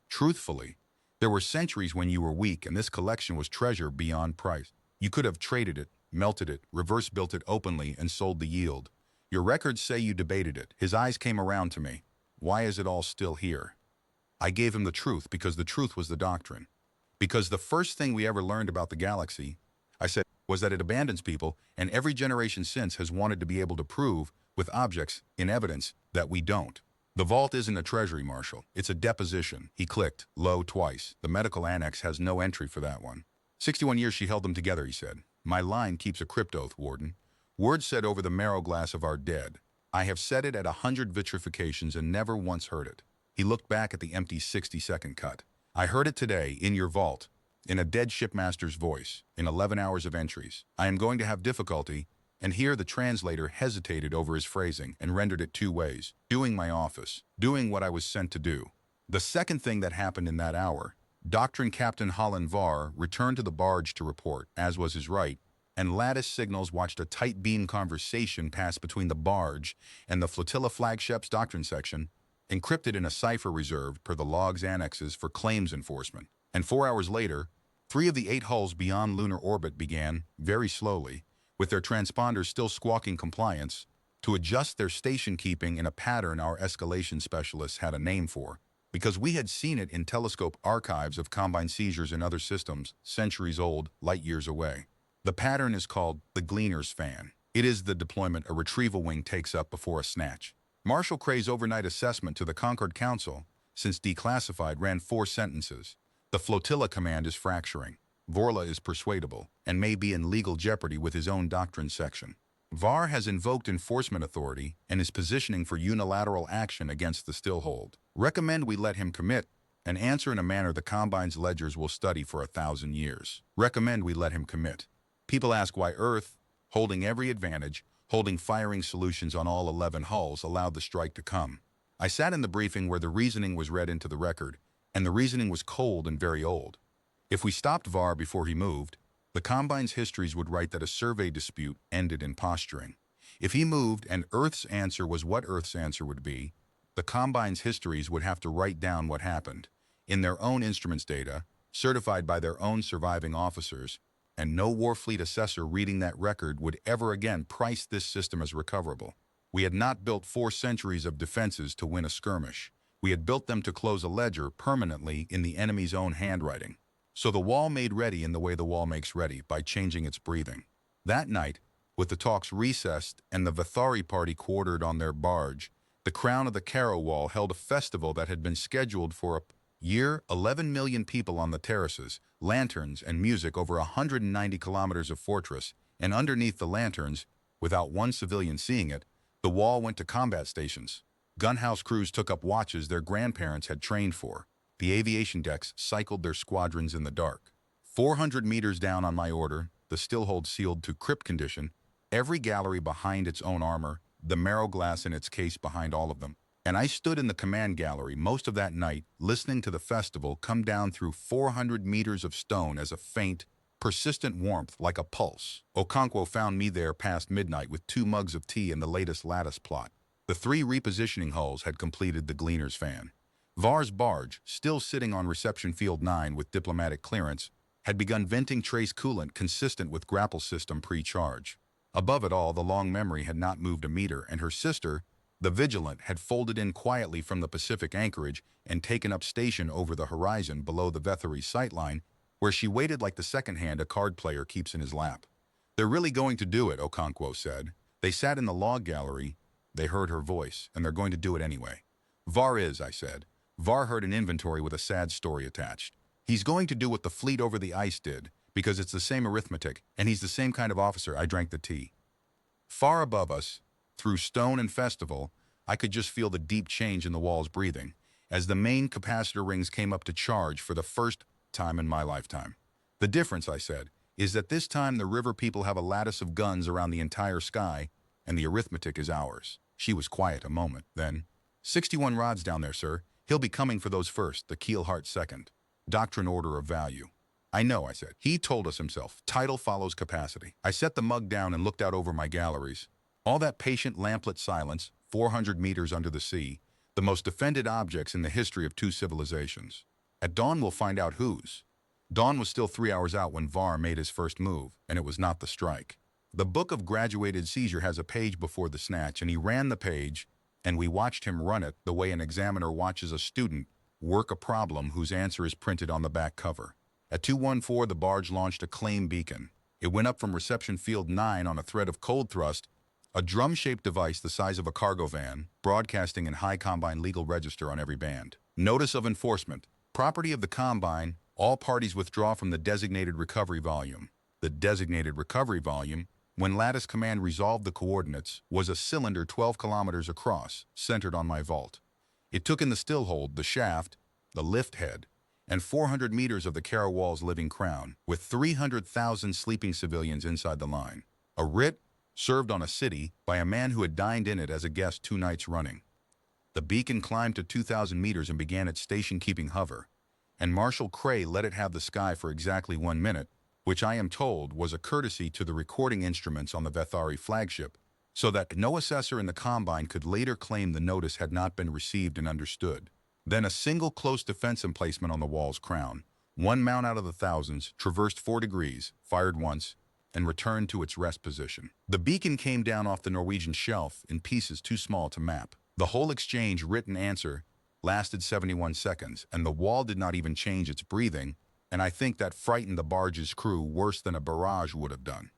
Truthfully, there were centuries when you were weak and this collection was treasure beyond price. You could have traded it, melted it, reverse-built it openly, and sold the yield. Your records say you debated it. His eyes came around to me. Why is it all still here? I gave him the truth because the truth was the doctrine. Because the first thing we ever learned about the galaxy, I said, was that it abandons people, and every generation since has wanted to be able to prove, with objects, in evidence, that we don't. The vault isn't a treasury, Marshal. It's a deposition. He clicked, low, twice. The medical annex has no entry for that one. 61 years she held them together, he said. My line keeps a crypt oath, Warden. Words said over the marrow glass of our dead. I have said it at 100 vitrifications and never once heard it. He looked back at the empty 60-second cut. I heard it today, in your vault, in a dead shipmaster's voice, in 11 hours of entries. I am going to have difficulty, and here the translator hesitated over his phrasing and rendered it two ways. Doing my office, doing what I was sent to do. The second thing that happened in that hour, Doctrine Captain Holland Var returned to the barge to report, as was his right, and Lattice Signals watched a tight beam conversation pass between the barge and the flotilla flagship's doctrine section, encrypted in a cipher reserved per the log's annexes for claims enforcement. And 4 hours later, 3 of the 8 hulls beyond lunar orbit began, very slowly, with their transponders still squawking compliance, to adjust their station keeping in a pattern our escalation specialists had a name for, because we had seen it in telescope archives of combine seizures in other systems, centuries old, light years away. The pattern is called the Gleaner's Fan. It is the deployment a retrieval wing takes up before a snatch. Marshal Cray's overnight assessment to the Concord Council, since declassified, ran 4 sentences. The flotilla command is fracturing. Vorla is persuadable, and may be in legal jeopardy with his own doctrine section. Var has invoked enforcement authority and is positioning for unilateral action against the stillhold. Recommend we let him commit and answer in a manner the Combine's ledgers will study for 1,000 years. Recommend we let him commit. People ask why Earth, holding every advantage, holding firing solutions on all 11 hulls, allowed the strike to come. I sat in the briefing where the reasoning was read into the record, and the reasoning was cold and very old. If we stopped Var before he moved, the Combine's histories would write that a survey dispute ended in posturing. If he moved and Earth's answer was what Earth's answer would be, the Combine's histories would have to write down what happened, in their own instruments data, certified by their own surviving officers, and no Warfleet assessor reading that record would ever again price this system as recoverable. We had not built 4 centuries of defenses to win a skirmish. We had built them to close a ledger permanently in the enemy's own handwriting. So the wall made ready in the way the wall makes ready, by changing its breathing. That night, with the talks recessed and the Vathari party quartered on their barge, the crown of the Caro Wall held a festival that had been scheduled for a year. 11 million people on the terraces, lanterns and music over 190 kilometers of fortress, and underneath the lanterns, without one civilian seeing it, the wall went to combat stations. Gunhouse crews took up watches their grandparents had trained for. The aviation decks cycled their squadrons in the dark. 400 meters down on my order, the stillhold sealed to crypt condition, every gallery behind its own armor, the marrow glass in its case behind all of them. And I stood in the command gallery most of that night, listening to the festival come down through 400 meters of stone as a faint, persistent warmth like a pulse. Okonkwo found me there past midnight with 2 mugs of tea and the latest lattice plot. The 3 repositioning hulls had completed the Gleaner's Fan. Var's barge, still sitting on Reception Field 9 with diplomatic clearance, had begun venting trace coolant consistent with grapple system pre-charge. Above it all, the long memory had not moved a meter, and her sister, the Vigilant, had folded in quietly from the Pacific anchorage and taken up station over the horizon below the Vethary sightline, where she waited like the second hand a card player keeps in his lap. They're really going to do it, Okonkwo said. They sat in the log gallery. They heard her voice, and they're going to do it anyway. Var is, I said. Var heard an inventory with a sad story attached. He's going to do what the fleet over the ice did, because it's the same arithmetic, and he's the same kind of officer. I drank the tea. Far above us, through stone and festival, I could just feel the deep change in the wall's breathing, as the main capacitor rings came up to charge for the first time in my lifetime. The difference, I said, is that this time the river people have a lattice of guns around the entire sky, and the arithmetic is ours. She was quiet a moment, then, 61 rods down there, sir. He'll be coming for those first, the Keelhart second. Doctrine order of value. I know, I said. He told us himself. Title follows capacity. I set the mug down and looked out over my galleries. All that patient lamplit silence, 400 meters under the sea, the most defended objects in the history of 2 civilizations. At dawn we'll find out whose. Dawn was still 3 hours out when Var made his first move, and it was not the strike. The book of graduated seizure has a page before the snatch, and he ran the page, and we watched him run it the way an examiner watches a student work a problem whose answer is printed on the back cover. At 2:14, the barge launched a claim beacon. It went up from reception field 9 on a thread of cold thrust, a drum-shaped device the size of a cargo van, broadcasting in high combine legal register on every band. Notice of enforcement. Property of the combine, all parties withdraw from the designated recovery volume. The designated recovery volume, when Lattice Command resolved the coordinates, was a cylinder 12 kilometers across, centered on my vault. It took in the stillhold, the shaft, the lift head, and 400 meters of the Carawall's living crown, with 300,000 sleeping civilians inside the line. A writ served on a city by a man who had dined in it as a guest 2 nights running. The beacon climbed to 2,000 meters and began its station-keeping hover, and Marshal Cray let it have the sky for exactly 1 minute, which I am told was a courtesy to the recording instruments on the Vethari flagship, so that no assessor in the combine could later claim the notice had not been received and understood. Then a single close defense emplacement on the wall's crown, 1 mount out of the thousands, traversed 4 degrees, fired once, and returned to its rest position. The beacon came down off the Norwegian shelf in pieces too small to map. The whole exchange written answer lasted 71 seconds, and the wall did not even change its breathing, and I think that frightened the barge's crew worse than a barrage would have done.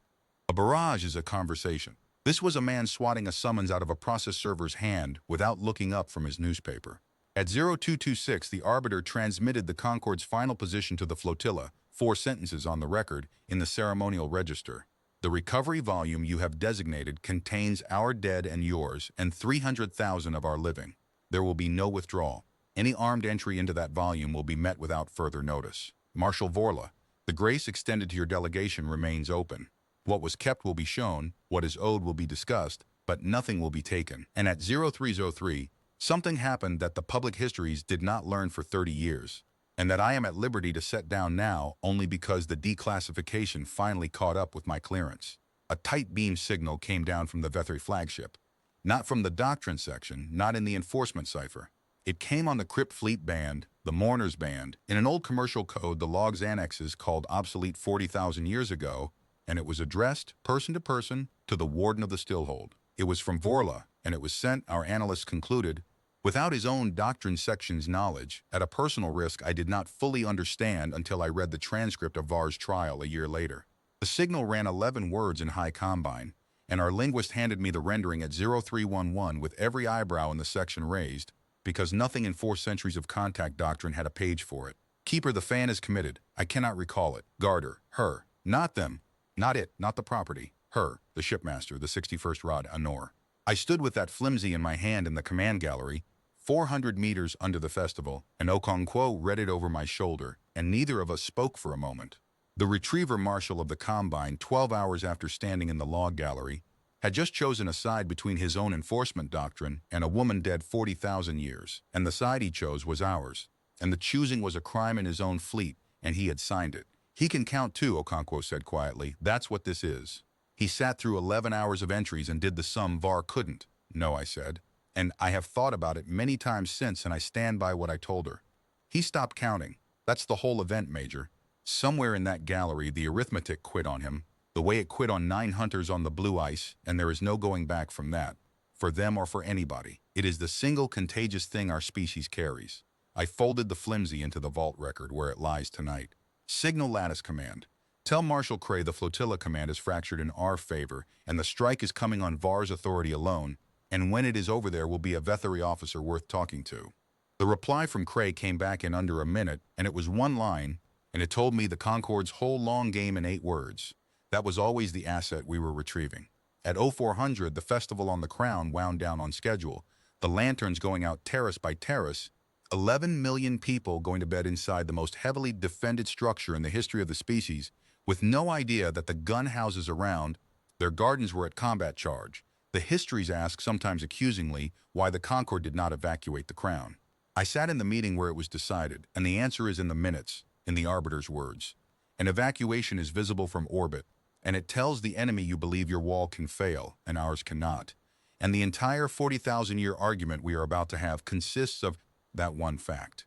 A barrage is a conversation. This was a man swatting a summons out of a process server's hand without looking up from his newspaper. At 0226, the arbiter transmitted the Concorde's final position to the flotilla, 4 sentences on the record, in the ceremonial register. The recovery volume you have designated contains our dead and yours, and 300,000 of our living. There will be no withdrawal. Any armed entry into that volume will be met without further notice. Marshal Vorla, the grace extended to your delegation remains open. What was kept will be shown, what is owed will be discussed, but nothing will be taken. And at 0303, something happened that the public histories did not learn for 30 years, and that I am at liberty to set down now only because the declassification finally caught up with my clearance. A tight beam signal came down from the Vethri flagship. Not from the doctrine section, not in the enforcement cipher. It came on the Crypt Fleet band, the Mourner's band, in an old commercial code the log's annexes called obsolete 40,000 years ago, and it was addressed, person to person, to the warden of the stillhold. It was from Vorla, and it was sent, our analysts concluded, without his own doctrine section's knowledge, at a personal risk I did not fully understand until I read the transcript of Var's trial a year later. The signal ran 11 words in high combine, and our linguist handed me the rendering at 0311 with every eyebrow in the section raised, because nothing in 4 centuries of contact doctrine had a page for it. Keeper, the fan is committed. I cannot recall it. Garter, her. Not them. Not it, not the property. Her, the shipmaster, the 61st rod, Honor. I stood with that flimsy in my hand in the command gallery, 400 meters under the festival, and Okonkwo read it over my shoulder, and neither of us spoke for a moment. The retriever marshal of the combine, 12 hours after standing in the log gallery, had just chosen a side between his own enforcement doctrine and a woman dead 40,000 years, and the side he chose was ours, and the choosing was a crime in his own fleet, and he had signed it. He can count too, Okonkwo said quietly. That's what this is. He sat through 11 hours of entries and did the sum Var couldn't. No, I said, and I have thought about it many times since, and I stand by what I told her. He stopped counting. That's the whole event, Major. Somewhere in that gallery, the arithmetic quit on him, the way it quit on 9 hunters on the blue ice, and there is no going back from that, for them or for anybody. It is the single contagious thing our species carries. I folded the flimsy into the vault record where it lies tonight. Signal Lattice Command. Tell Marshal Cray the flotilla command is fractured in our favor, and the strike is coming on Var's authority alone, and when it is over there will be a Vethari officer worth talking to. The reply from Cray came back in under a minute, and it was 1 line, and it told me the Concorde's whole long game in 8 words. That was always the asset we were retrieving. At 0400, the festival on the Crown wound down on schedule, the lanterns going out terrace by terrace, 11 million people going to bed inside the most heavily defended structure in the history of the species, with no idea that the gun houses around, their gardens were at combat charge. The histories ask, sometimes accusingly, why the Concorde did not evacuate the Crown. I sat in the meeting where it was decided, and the answer is in the minutes, in the arbiter's words. An evacuation is visible from orbit, and it tells the enemy you believe your wall can fail, and ours cannot. And the entire 40,000-year argument we are about to have consists of that one fact.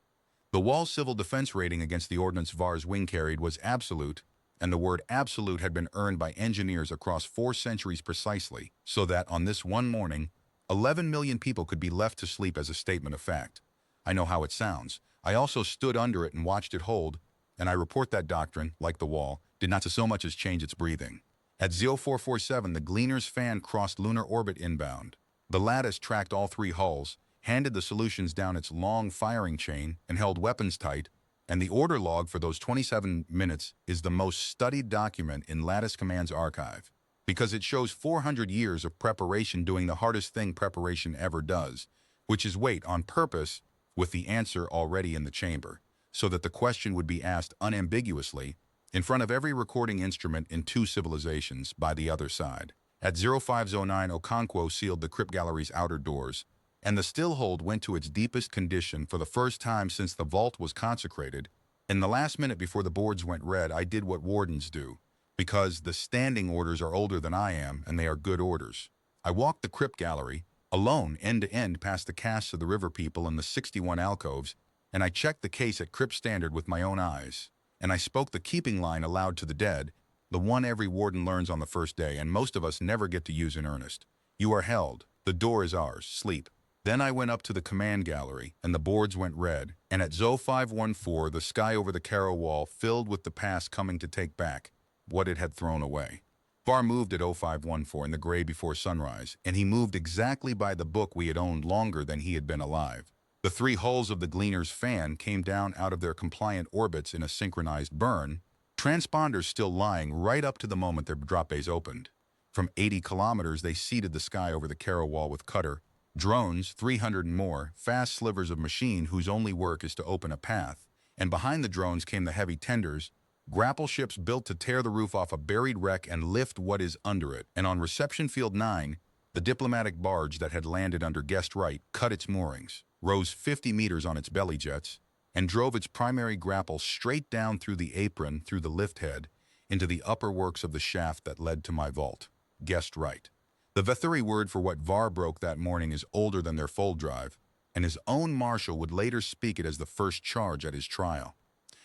The wall's civil defense rating against the ordnance Var's wing carried was absolute, and the word absolute had been earned by engineers across 4 centuries precisely, so that on this one morning, 11 million people could be left to sleep as a statement of fact. I know how it sounds. I also stood under it and watched it hold, and I report that doctrine, like the wall, did not so much as change its breathing. At 0447, the Gleaner's fan crossed lunar orbit inbound. The lattice tracked all 3 hulls, handed the solutions down its long firing chain, and held weapons tight, and the order log for those 27 minutes is the most studied document in Lattice Command's archive, because it shows 400 years of preparation doing the hardest thing preparation ever does, which is wait on purpose with the answer already in the chamber, so that the question would be asked unambiguously in front of every recording instrument in 2 civilizations by the other side. At 0509, Okonkwo sealed the crypt gallery's outer doors, and the stillhold went to its deepest condition for the first time since the vault was consecrated. In the last minute before the boards went red, I did what wardens do, because the standing orders are older than I am, and they are good orders. I walked the crypt gallery, alone, end to end, past the casts of the river people and the 61 alcoves, and I checked the case at crypt standard with my own eyes. And I spoke the keeping line aloud to the dead, the one every warden learns on the first day, and most of us never get to use in earnest. You are held. The door is ours. Sleep. Then I went up to the command gallery, and the boards went red, and at 0514 the sky over the Caro wall filled with the past coming to take back what it had thrown away. Var moved at 0514 in the gray before sunrise, and he moved exactly by the book we had owned longer than he had been alive. The 3 hulls of the Gleaner's fan came down out of their compliant orbits in a synchronized burn, transponders still lying right up to the moment their drop bays opened. From 80 kilometers they seeded the sky over the Caro wall with cutter, drones, 300 and more, fast slivers of machine whose only work is to open a path, and behind the drones came the heavy tenders, grapple ships built to tear the roof off a buried wreck and lift what is under it, and on Reception Field 9, the diplomatic barge that had landed under Guest Right cut its moorings, rose 50 meters on its belly jets, and drove its primary grapple straight down through the apron, through the lift head, into the upper works of the shaft that led to my vault. Guest Right. The Vethuri word for what Var broke that morning is older than their fold drive, and his own marshal would later speak it as the first charge at his trial.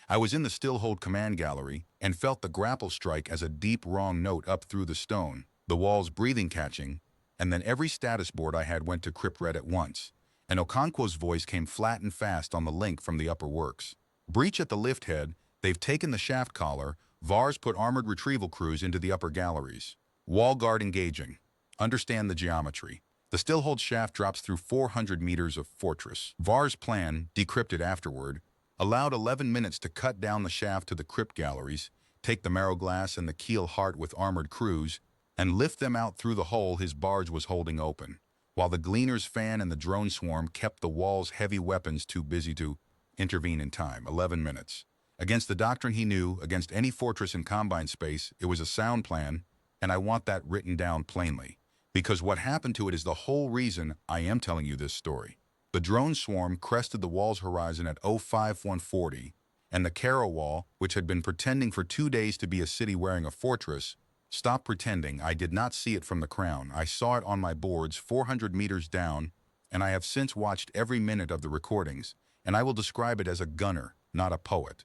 I was in the stillhold command gallery and felt the grapple strike as a deep wrong note up through the stone, the walls breathing catching, and then every status board I had went to crypt red at once, and Okonkwo's voice came flat and fast on the link from the upper works. Breach at the lift head, they've taken the shaft collar, Var's put armored retrieval crews into the upper galleries. Wall guard engaging. Understand the geometry. The stillhold shaft drops through 400 meters of fortress. Var's plan, decrypted afterward, allowed 11 minutes to cut down the shaft to the crypt galleries, take the marrow glass and the keel heart with armored crews, and lift them out through the hole his barge was holding open, while the Gleaner's fan and the drone swarm kept the wall's heavy weapons too busy to intervene in time. 11 minutes. Against the doctrine he knew, against any fortress in Combine space, it was a sound plan, and I want that written down plainly, because what happened to it is the whole reason I am telling you this story. The drone swarm crested the wall's horizon at 05-140, and the Caro wall, which had been pretending for 2 days to be a city wearing a fortress, stopped pretending. I did not see it from the crown. I saw it on my boards 400 meters down, and I have since watched every minute of the recordings, and I will describe it as a gunner, not a poet.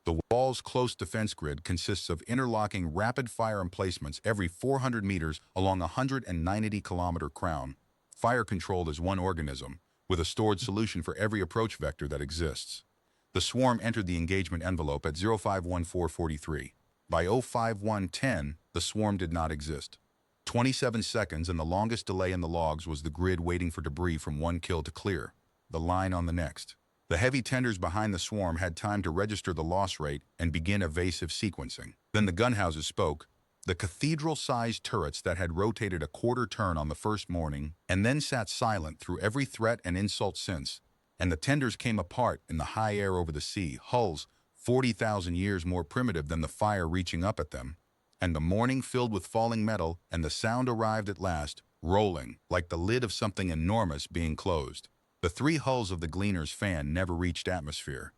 The wall's close defense grid consists of interlocking rapid-fire emplacements every 400 meters along a 190-kilometer crown, fire-controlled as one organism, with a stored solution for every approach vector that exists. The swarm entered the engagement envelope at 051443. By 05110, the swarm did not exist. 27 seconds, and the longest delay in the logs was the grid waiting for debris from one kill to clear, the line on the next. The heavy tenders behind the swarm had time to register the loss rate and begin evasive sequencing. Then the gunhouses spoke, the cathedral-sized turrets that had rotated a quarter turn on the first morning and then sat silent through every threat and insult since, and the tenders came apart in the high air over the sea, hulls 40,000 years more primitive than the fire reaching up at them, and the morning filled with falling metal, and the sound arrived at last, rolling, like the lid of something enormous being closed. The 3 hulls of the Gleaner's fan never reached atmosphere.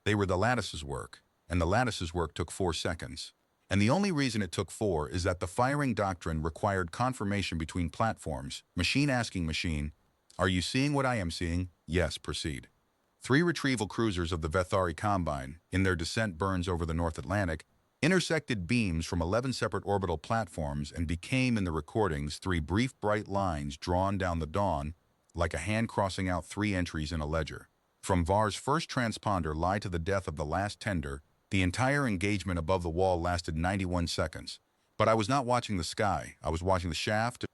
They were the lattice's work, and the lattice's work took 4 seconds. And the only reason it took 4 is that the firing doctrine required confirmation between platforms, machine asking machine, "Are you seeing what I am seeing?" "Yes, proceed." 3 retrieval cruisers of the Vethari Combine, in their descent burns over the North Atlantic, intersected beams from 11 separate orbital platforms and became, in the recordings, 3 brief bright lines drawn down the dawn, like a hand crossing out 3 entries in a ledger. From VAR's first transponder lie to the death of the last tender, the entire engagement above the wall lasted 91 seconds. But I was not watching the sky, I was watching the shaft,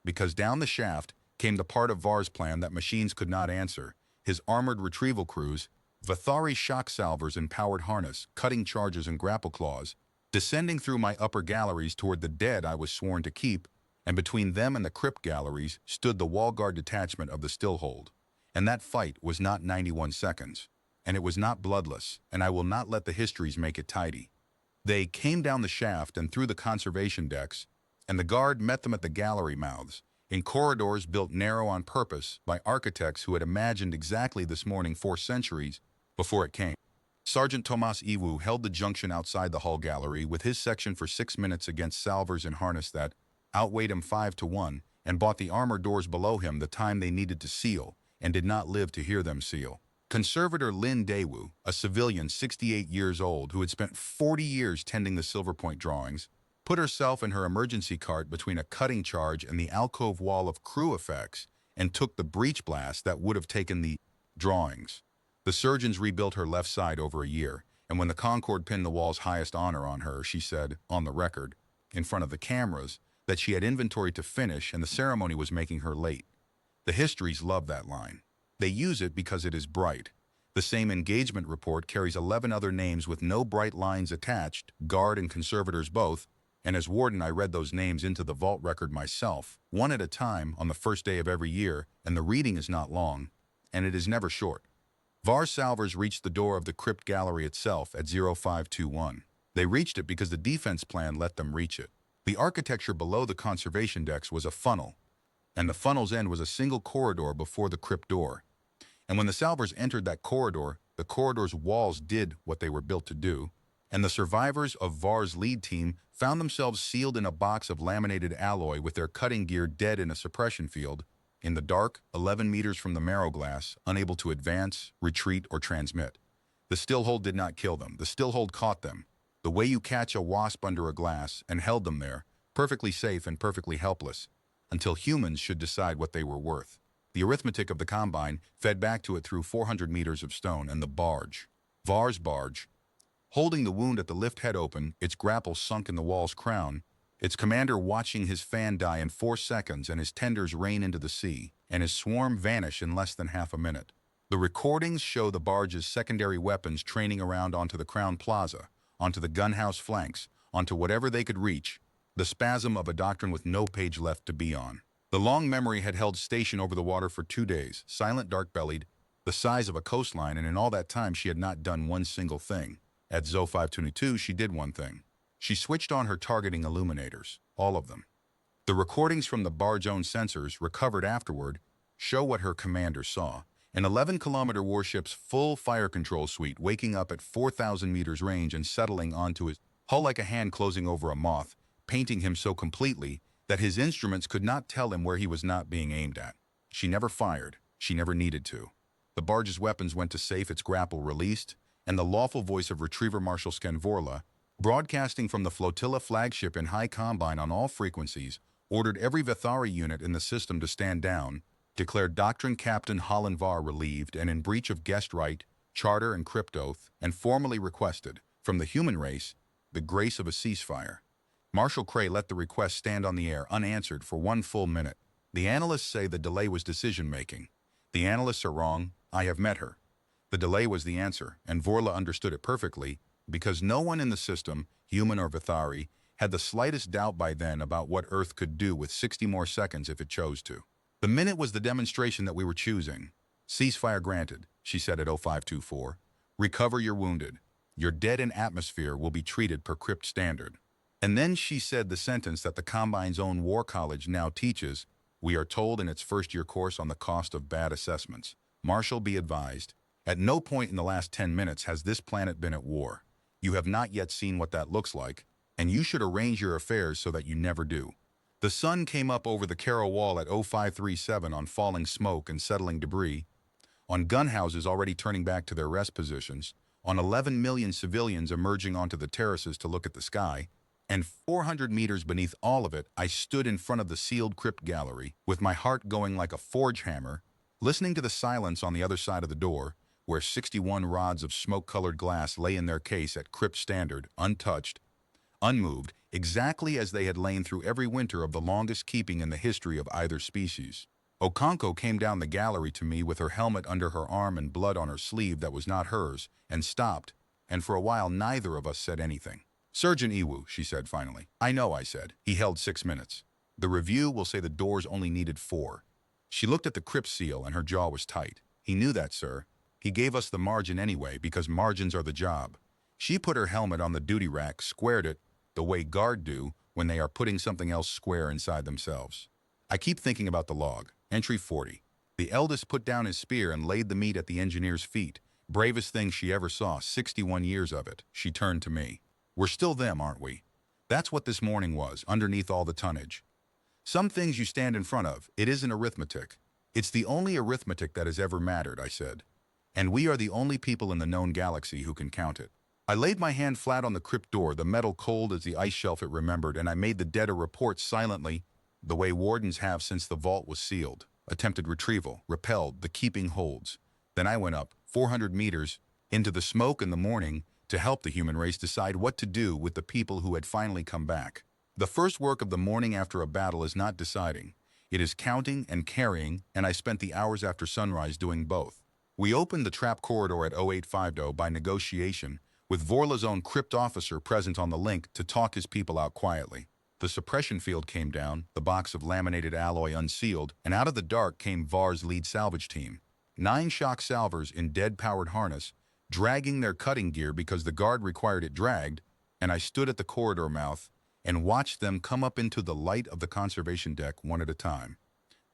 because down the shaft came the part of VAR's plan that machines could not answer, his armored retrieval crews, Vathari shock salvers in powered harness, cutting charges and grapple claws, descending through my upper galleries toward the dead I was sworn to keep, and between them and the crypt galleries stood the wall guard detachment of the stillhold. And that fight was not 91 seconds, and it was not bloodless, and I will not let the histories make it tidy. They came down the shaft and through the conservation decks, and the guard met them at the gallery mouths, in corridors built narrow on purpose by architects who had imagined exactly this morning 4 centuries before it came. Sergeant Tomas Iwu held the junction outside the hull gallery with his section for 6 minutes against salvers in harness that outweighed him 5-1 and bought the armor doors below him the time they needed to seal and did not live to hear them seal. Conservator Lin Daewoo, a civilian 68 years old who had spent 40 years tending the Silver Point drawings, put herself in her emergency cart between a cutting charge and the alcove wall of crew effects and took the breech blast that would have taken the drawings. The surgeons rebuilt her left side over a year, and when the Concorde pinned the wall's highest honor on her, she said, on the record, in front of the cameras, that she had inventory to finish and the ceremony was making her late. The histories love that line. They use it because it is bright. The same engagement report carries 11 other names with no bright lines attached, guard and conservators both, and as warden I read those names into the vault record myself, one at a time on the first day of every year, and the reading is not long, and it is never short. VAR salvers reached the door of the crypt gallery itself at 0521. They reached it because the defense plan let them reach it. The architecture below the conservation decks was a funnel, and the funnel's end was a single corridor before the crypt door. And when the salvers entered that corridor, the corridor's walls did what they were built to do, and the survivors of VAR's lead team found themselves sealed in a box of laminated alloy with their cutting gear dead in a suppression field, in the dark, 11 meters from the marrow glass, unable to advance, retreat, or transmit. The stillhold did not kill them. The stillhold caught them, the way you catch a wasp under a glass, and held them there, perfectly safe and perfectly helpless, until humans should decide what they were worth. The arithmetic of the Combine fed back to it through 400 meters of stone, and the barge, VAR's barge, holding the wound at the lift head open, its grapple sunk in the wall's crown, its commander watching his fan die in 4 seconds and his tenders rain into the sea, and his swarm vanish in less than half a minute. The recordings show the barge's secondary weapons training around onto the Crown Plaza, onto the gunhouse flanks, onto whatever they could reach, the spasm of a doctrine with no page left to be on. The long memory had held station over the water for 2 days, silent, dark-bellied, the size of a coastline, and in all that time she had not done one single thing. At 0522, she did one thing. She switched on her targeting illuminators, all of them. The recordings from the barge-owned sensors, recovered afterward, show what her commander saw. An 11-kilometer warship's full fire control suite waking up at 4,000 meters range and settling onto his hull like a hand closing over a moth, painting him so completely that his instruments could not tell him where he was not being aimed at. She never fired. She never needed to. The barge's weapons went to safe, its grapple released, and the lawful voice of Retriever Marshal Skenvorla, broadcasting from the flotilla flagship in high combine on all frequencies, ordered every Vathari unit in the system to stand down, declared Doctrine Captain Holland Var relieved and in breach of guest right, charter, and crypt oath, and formally requested, from the human race, the grace of a ceasefire. Marshal Cray let the request stand on the air unanswered for 1 full minute. The analysts say the delay was decision-making. The analysts are wrong. I have met her. The delay was the answer, and Vorla understood it perfectly, because no one in the system, human or Vathari, had the slightest doubt by then about what Earth could do with 60 more seconds if it chose to. The minute was the demonstration that we were choosing. Ceasefire granted, she said at 0524. Recover your wounded. Your dead in atmosphere will be treated per crypt standard. And then she said the sentence that the Combine's own War College now teaches, we are told in its first-year course on the cost of bad assessments. Marshal, be advised, at no point in the last 10 minutes has this planet been at war. You have not yet seen what that looks like, and you should arrange your affairs so that you never do. The sun came up over the Carroll Wall at 0537 on falling smoke and settling debris, on gunhouses already turning back to their rest positions, on 11 million civilians emerging onto the terraces to look at the sky, and 400 meters beneath all of it, I stood in front of the sealed crypt gallery, with my heart going like a forge hammer, listening to the silence on the other side of the door, where 61 rods of smoke-colored glass lay in their case at crypt standard, untouched, unmoved, exactly as they had lain through every winter of the longest keeping in the history of either species. Okonkwo came down the gallery to me with her helmet under her arm and blood on her sleeve that was not hers, and stopped, and for a while neither of us said anything. "Surgeon Iwu," she said finally. "I know," I said. He held 6 minutes. "The review will say the doors only needed 4. She looked at the crypt seal and her jaw was tight. "He knew that, sir. He gave us the margin anyway, because margins are the job." She put her helmet on the duty rack, squared it, the way guard do when they are putting something else square inside themselves. I keep thinking about the log. Entry 40. The eldest put down his spear and laid the meat at the engineer's feet. Bravest thing she ever saw, 61 years of it. She turned to me. "We're still them, aren't we?" That's what this morning was, underneath all the tonnage. Some things you stand in front of, it isn't arithmetic. It's the only arithmetic that has ever mattered, I said. And we are the only people in the known galaxy who can count it. I laid my hand flat on the crypt door, the metal cold as the ice shelf it remembered, and I made the dead a report silently, the way wardens have since the vault was sealed. Attempted retrieval, repelled, the keeping holds. Then I went up, 400 meters, into the smoke in the morning, to help the human race decide what to do with the people who had finally come back. The first work of the morning after a battle is not deciding. It is counting and carrying, and I spent the hours after sunrise doing both. We opened the trap corridor at 0850 by negotiation, with Vorla's own crypt officer present on the link to talk his people out quietly. The suppression field came down, the box of laminated alloy unsealed, and out of the dark came VAR's lead salvage team. 9 shock salvers in dead-powered harness, dragging their cutting gear because the guard required it dragged, and I stood at the corridor mouth and watched them come up into the light of the conservation deck one at a time.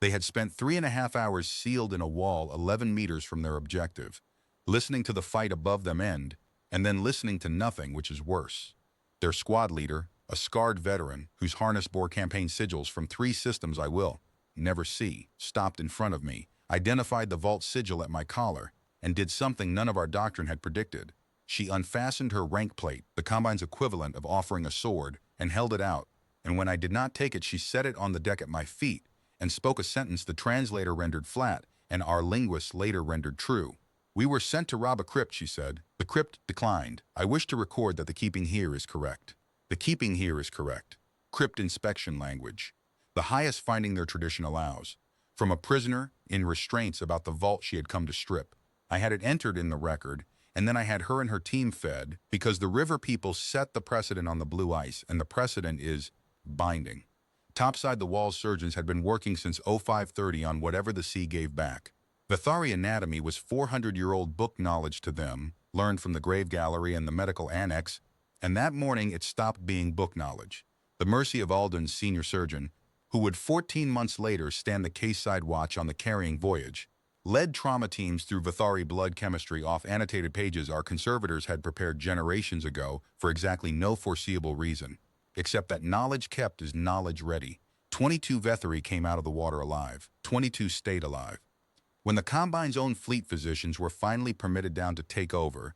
They had spent 3.5 hours sealed in a wall 11 meters from their objective, listening to the fight above them end, and then listening to nothing, which is worse. Their squad leader, a scarred veteran whose harness bore campaign sigils from 3 systems I will never see, stopped in front of me, identified the vault sigil at my collar, and did something none of our doctrine had predicted. She unfastened her rank plate, the Combine's equivalent of offering a sword, and held it out, and when I did not take it, she set it on the deck at my feet, and spoke a sentence the translator rendered flat, and our linguist later rendered true. "We were sent to rob a crypt," she said. "The crypt declined. I wish to record that the keeping here is correct." The keeping here is correct. Crypt inspection language. The highest finding their tradition allows. From a prisoner, in restraints about the vault she had come to strip. I had it entered in the record, and then I had her and her team fed, because the river people set the precedent on the blue ice, and the precedent is binding. Topside the wall surgeons had been working since 0530 on whatever the sea gave back. Vethari anatomy was 400-year-old book knowledge to them, learned from the grave gallery and the medical annex, and that morning it stopped being book knowledge. The mercy of Alden's senior surgeon, who would 14 months later stand the case-side watch on the carrying voyage, led trauma teams through Vethari blood chemistry off annotated pages our conservators had prepared generations ago for exactly no foreseeable reason, except that knowledge kept is knowledge ready. 22 Vethari came out of the water alive. 22 stayed alive. When the Combine's own fleet physicians were finally permitted down to take over,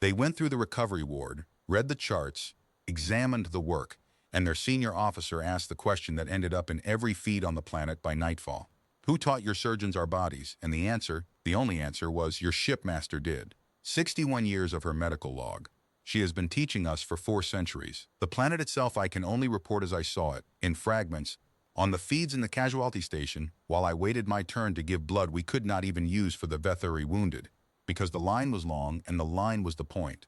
they went through the recovery ward, read the charts, examined the work, and their senior officer asked the question that ended up in every feed on the planet by nightfall. "Who taught your surgeons our bodies?" And the answer, the only answer, was "Your shipmaster did." 61 years of her medical log. She has been teaching us for 4 centuries. The planet itself I can only report as I saw it, in fragments, on the feeds in the casualty station, while I waited my turn to give blood we could not even use for the Vethari wounded, because the line was long and the line was the point.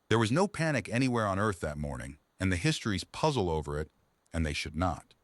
There was no panic anywhere on Earth that morning, and the histories puzzle over it, and they should not.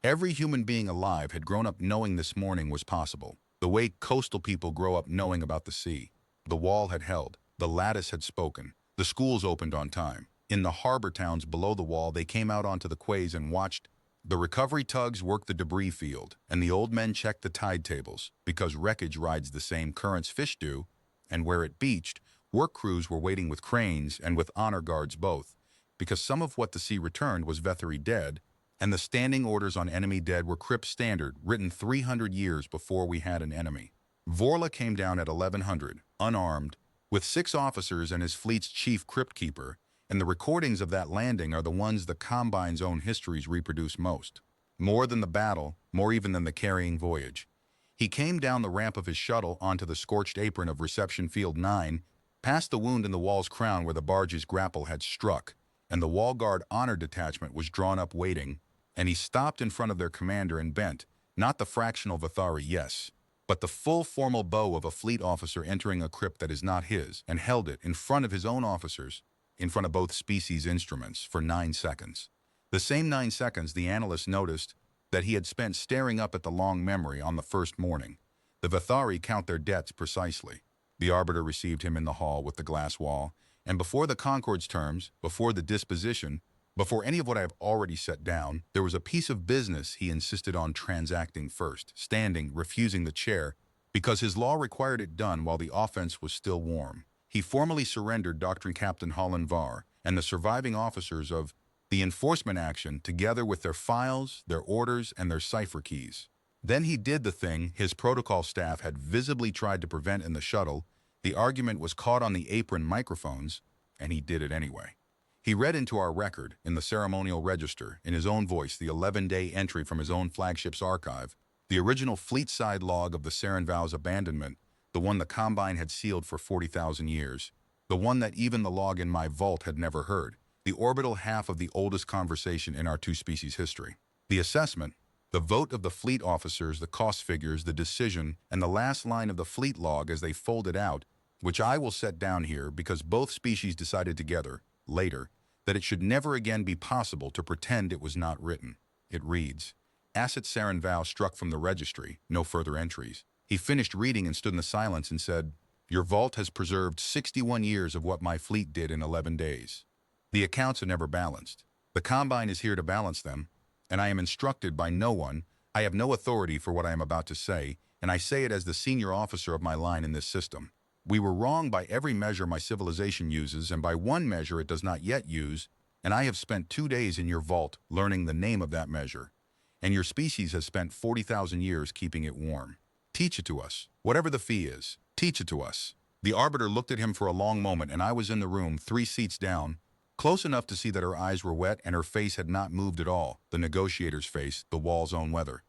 Every human being alive had grown up knowing this morning was possible, the way coastal people grow up knowing about the sea. The wall had held, the lattice had spoken, the schools opened on time. In the harbor towns below the wall, they came out onto the quays and watched the recovery tugs work the debris field, and the old men checked the tide tables, because wreckage rides the same currents fish do, and where it beached, work crews were waiting with cranes and with honor guards both, because some of what the sea returned was Vethari dead, and the standing orders on enemy dead were crypt standard, written 300 years before we had an enemy. Vorla came down at 1100, unarmed, with 6 officers and his fleet's chief crypt keeper, and the recordings of that landing are the ones the Combine's own histories reproduce most. More than the battle, more even than the carrying voyage. He came down the ramp of his shuttle onto the scorched apron of Reception Field 9, past the wound in the wall's crown where the barge's grapple had struck, and the wall guard honor detachment was drawn up waiting, and he stopped in front of their commander and bent, not the fractional Vathari, yes, but the full formal bow of a fleet officer entering a crypt that is not his, and held it in front of his own officers, in front of both species' instruments, for 9 seconds. The same 9 seconds the analyst noticed that he had spent staring up at the long memory on the first morning. The Vathari count their debts precisely. The arbiter received him in the hall with the glass wall, and before the Concord's terms, before the disposition, before any of what I have already set down, there was a piece of business he insisted on transacting first, standing, refusing the chair, because his law required it done while the offense was still warm. He formally surrendered Doctrine Captain Holland Var and the surviving officers of the enforcement action together with their files, their orders, and their cipher keys. Then he did the thing his protocol staff had visibly tried to prevent in the shuttle. The argument was caught on the apron microphones, and he did it anyway. He read into our record, in the ceremonial register, in his own voice, the 11-day entry from his own flagship's archive, the original fleet-side log of the Saren Vow's abandonment, the one the Combine had sealed for 40,000 years, the one that even the log in my vault had never heard, the orbital half of the oldest conversation in our two-species history. The assessment, the vote of the fleet officers, the cost figures, the decision, and the last line of the fleet log as they folded out, which I will set down here because both species decided together, later, that it should never again be possible to pretend it was not written. It reads, Asset Saren Vow struck from the registry, no further entries. He finished reading and stood in the silence and said, Your vault has preserved 61 years of what my fleet did in 11 days. The accounts are never balanced. The Combine is here to balance them, and I am instructed by no one. I have no authority for what I am about to say, and I say it as the senior officer of my line in this system. We were wrong by every measure my civilization uses, and by one measure it does not yet use, and I have spent 2 days in your vault learning the name of that measure, and your species has spent 40,000 years keeping it warm. Teach it to us. Whatever the fee is, teach it to us. The arbiter looked at him for a long moment, and I was in the room, 3 seats down, close enough to see that her eyes were wet and her face had not moved at all, the negotiator's face, the wall's own weather.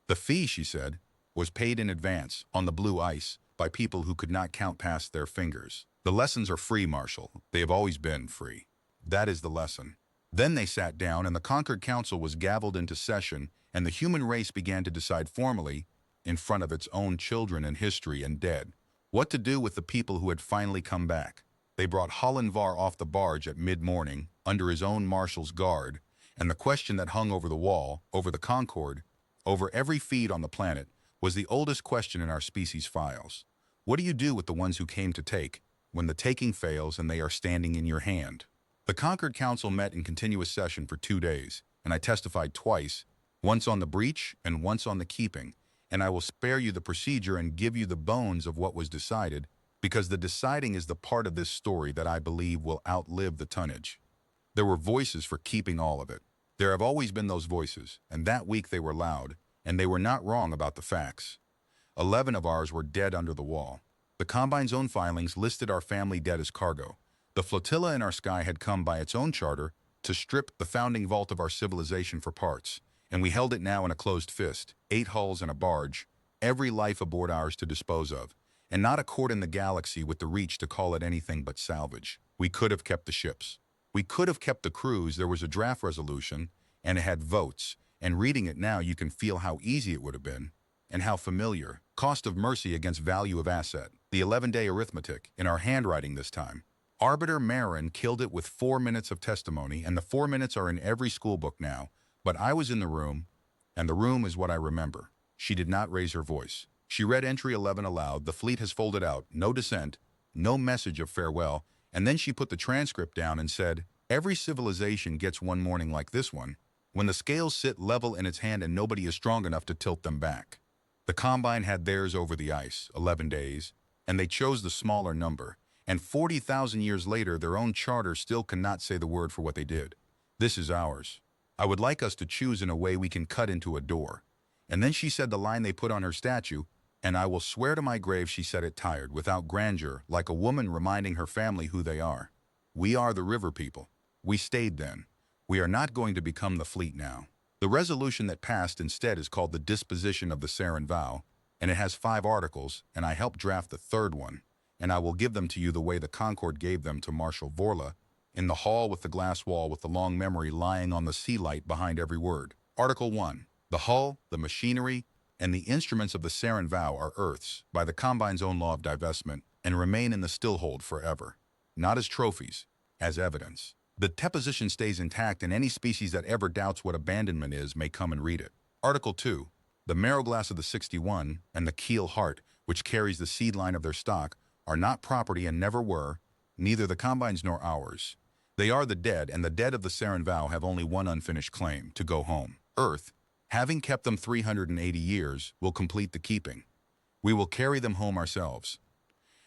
The fee, she said, was paid in advance, on the blue ice, by people who could not count past their fingers. The lessons are free, Marshal. They have always been free. That is the lesson. Then they sat down, and the Concord Council was gavelled into session, and the human race began to decide formally, in front of its own children and history and dead, what to do with the people who had finally come back. They brought Holland Var off the barge at mid-morning, under his own marshal's guard, and the question that hung over the wall, over the Concorde, over every feed on the planet, was the oldest question in our species' files. What do you do with the ones who came to take, when the taking fails and they are standing in your hand? The Concord Council met in continuous session for 2 days, and I testified twice, once on the breach and once on the keeping, and I will spare you the procedure and give you the bones of what was decided, because the deciding is the part of this story that I believe will outlive the tonnage. There were voices for keeping all of it. There have always been those voices, and that week they were loud, and they were not wrong about the facts. 11 of ours were dead under the wall. The Combine's own filings listed our family dead as cargo. The flotilla in our sky had come by its own charter to strip the founding vault of our civilization for parts, and we held it now in a closed fist, 8 hulls and a barge, every life aboard ours to dispose of, and not a court in the galaxy with the reach to call it anything but salvage. We could have kept the ships. We could have kept the crews. There was a draft resolution, and it had votes, and reading it now you can feel how easy it would have been, and how familiar. Cost of mercy against value of asset. The 11-day arithmetic, in our handwriting this time. Arbiter Marin killed it with 4 minutes of testimony, and the 4 minutes are in every school book now, but I was in the room, and the room is what I remember. She did not raise her voice. She read entry 11 aloud. The fleet has folded out. No dissent. No message of farewell. And then she put the transcript down and said, Every civilization gets one morning like this one, when the scales sit level in its hand and nobody is strong enough to tilt them back. The Combine had theirs over the ice, 11 days, and they chose the smaller number. And 40,000 years later, their own charter still cannot say the word for what they did. This is ours. I would like us to choose in a way we can cut into a door. And then she said the line they put on her statue, And I will swear to my grave she said it tired, without grandeur, like a woman reminding her family who they are. We are the river people. We stayed then. We are not going to become the fleet now. The resolution that passed instead is called the Disposition of the Sarin Vow, and it has 5 articles, and I helped draft the 3rd one, and I will give them to you the way the Concord gave them to Marshal Vorla, in the hall with the glass wall with the long memory lying on the sea light behind every word. Article 1. The hull, the machinery, and the instruments of the Sarin Vow are Earth's, by the Combine's own law of divestment, and remain in the stillhold forever. Not as trophies, as evidence. The deposition stays intact, and any species that ever doubts what abandonment is may come and read it. Article 2. The marrow glass of the 61 and the keel heart, which carries the seed line of their stock, are not property and never were, neither the Combine's nor ours. They are the dead, and the dead of the Sarin Vow have only one unfinished claim, to go home. Earth, having kept them 380 years, will complete the keeping. We will carry them home ourselves.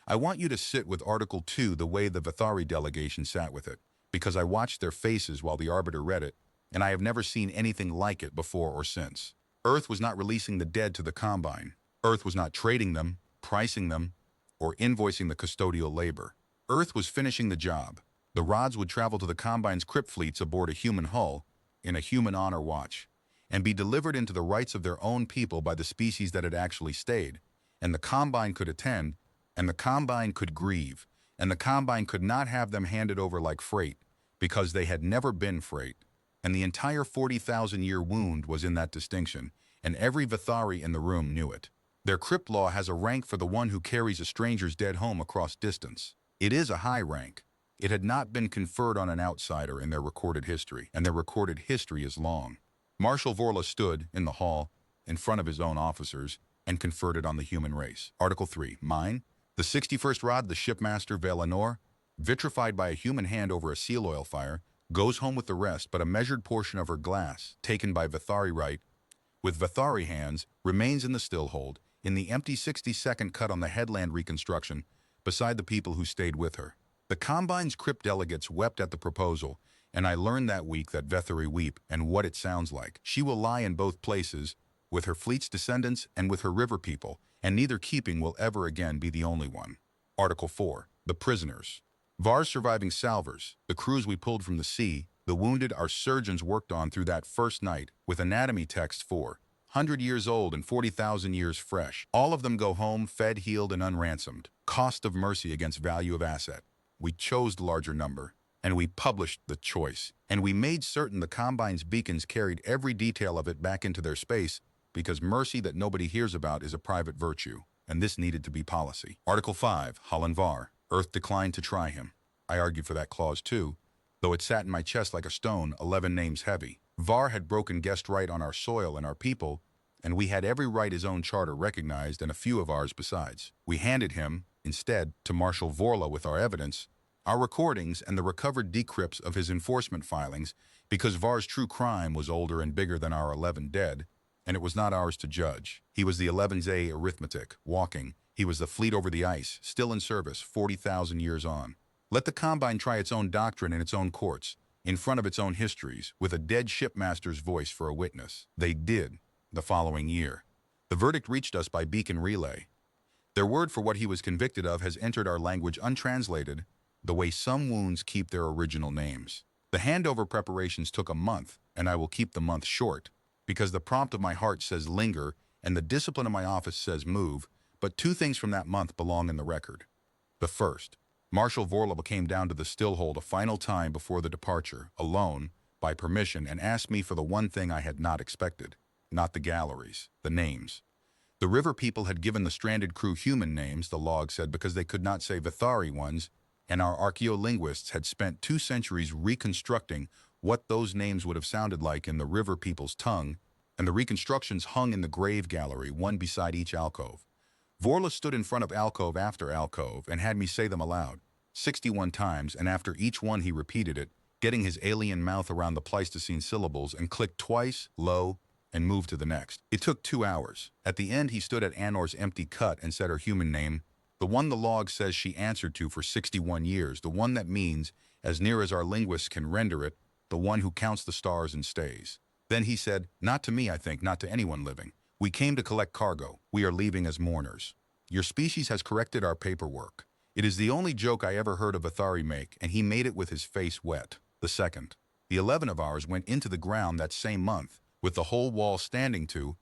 I want you to sit with Article 2 the way the Vithari delegation sat with it, because I watched their faces while the arbiter read it, and I have never seen anything like it before or since. Earth was not releasing the dead to the Combine. Earth was not trading them, pricing them, or invoicing the custodial labor. Earth was finishing the job. The rods would travel to the Combine's crypt fleets aboard a human hull, in a human honor watch, and be delivered into the rights of their own people by the species that had actually stayed, and the Combine could attend, and the Combine could grieve, and the Combine could not have them handed over like freight, because they had never been freight, and the entire 40,000-year wound was in that distinction, and every Vithari in the room knew it. Their crypt law has a rank for the one who carries a stranger's dead home across distance. It is a high rank. It had not been conferred on an outsider in their recorded history, and their recorded history is long. Marshal Vorla stood, in the hall, in front of his own officers, and conferred it on the human race. Article 3. Mine, the 61st rod, the shipmaster Velanor, vitrified by a human hand over a seal oil fire, goes home with the rest, but a measured portion of her glass, taken by Vithari right, with Vithari hands, remains in the stillhold, in the empty 62nd cut on the headland reconstruction, beside the people who stayed with her. The Combine's crypt delegates wept at the proposal, and I learned that week that Vethari weep and what it sounds like. She will lie in both places, with her fleet's descendants and with her river people, and neither keeping will ever again be the only one. Article 4. The prisoners. Var's surviving salvers, the crews we pulled from the sea, the wounded our surgeons worked on through that first night, with anatomy text 400 years old and 40,000 years fresh. All of them go home, fed, healed, and unransomed. Cost of mercy against value of asset. We chose the larger number, and we published the choice, and we made certain the Combine's beacons carried every detail of it back into their space, because mercy that nobody hears about is a private virtue, and this needed to be policy. Article 5. Holland Var. Earth declined to try him. I argued for that clause too, though it sat in my chest like a stone, 11 names heavy. Var had broken guest right on our soil and our people, and we had every right his own charter recognized and a few of ours besides. We handed him, instead, to Marshal Vorla with our evidence, our recordings, and the recovered decrypts of his enforcement filings, because Var's true crime was older and bigger than our 11 dead, and it was not ours to judge. He was the 11's arithmetic, walking. He was the fleet over the ice, still in service, 40,000 years on. Let the Combine try its own doctrine in its own courts, in front of its own histories, with a dead shipmaster's voice for a witness. They did, the following year. The verdict reached us by beacon relay. Their word for what he was convicted of has entered our language untranslated, the way some wounds keep their original names. The handover preparations took a month, and I will keep the month short, because the prompt of my heart says linger, and the discipline of my office says move, but 2 things from that month belong in the record. The first, Marshal Vorla came down to the stillhold a final time before the departure, alone, by permission, and asked me for the one thing I had not expected, not the galleries, the names. The river people had given the stranded crew human names, the log said, because they could not say Vithari ones, and our archaeolinguists had spent 2 centuries reconstructing what those names would have sounded like in the river people's tongue, and the reconstructions hung in the grave gallery, one beside each alcove. Vorla stood in front of alcove after alcove and had me say them aloud, 61 times, and after each one he repeated it, getting his alien mouth around the Pleistocene syllables, and clicked twice, low, and moved to the next. It took 2 hours. At the end he stood at Anor's empty cut and said her human name, the one the log says she answered to for 61 years, the one that means, as near as our linguists can render it, the one who counts the stars and stays. Then he said, not to me, I think, not to anyone living. We came to collect cargo. We are leaving as mourners. Your species has corrected our paperwork. It is the only joke I ever heard a Vathari make, and he made it with his face wet. The second. The 11 of ours went into the ground that same month, with the whole wall standing to,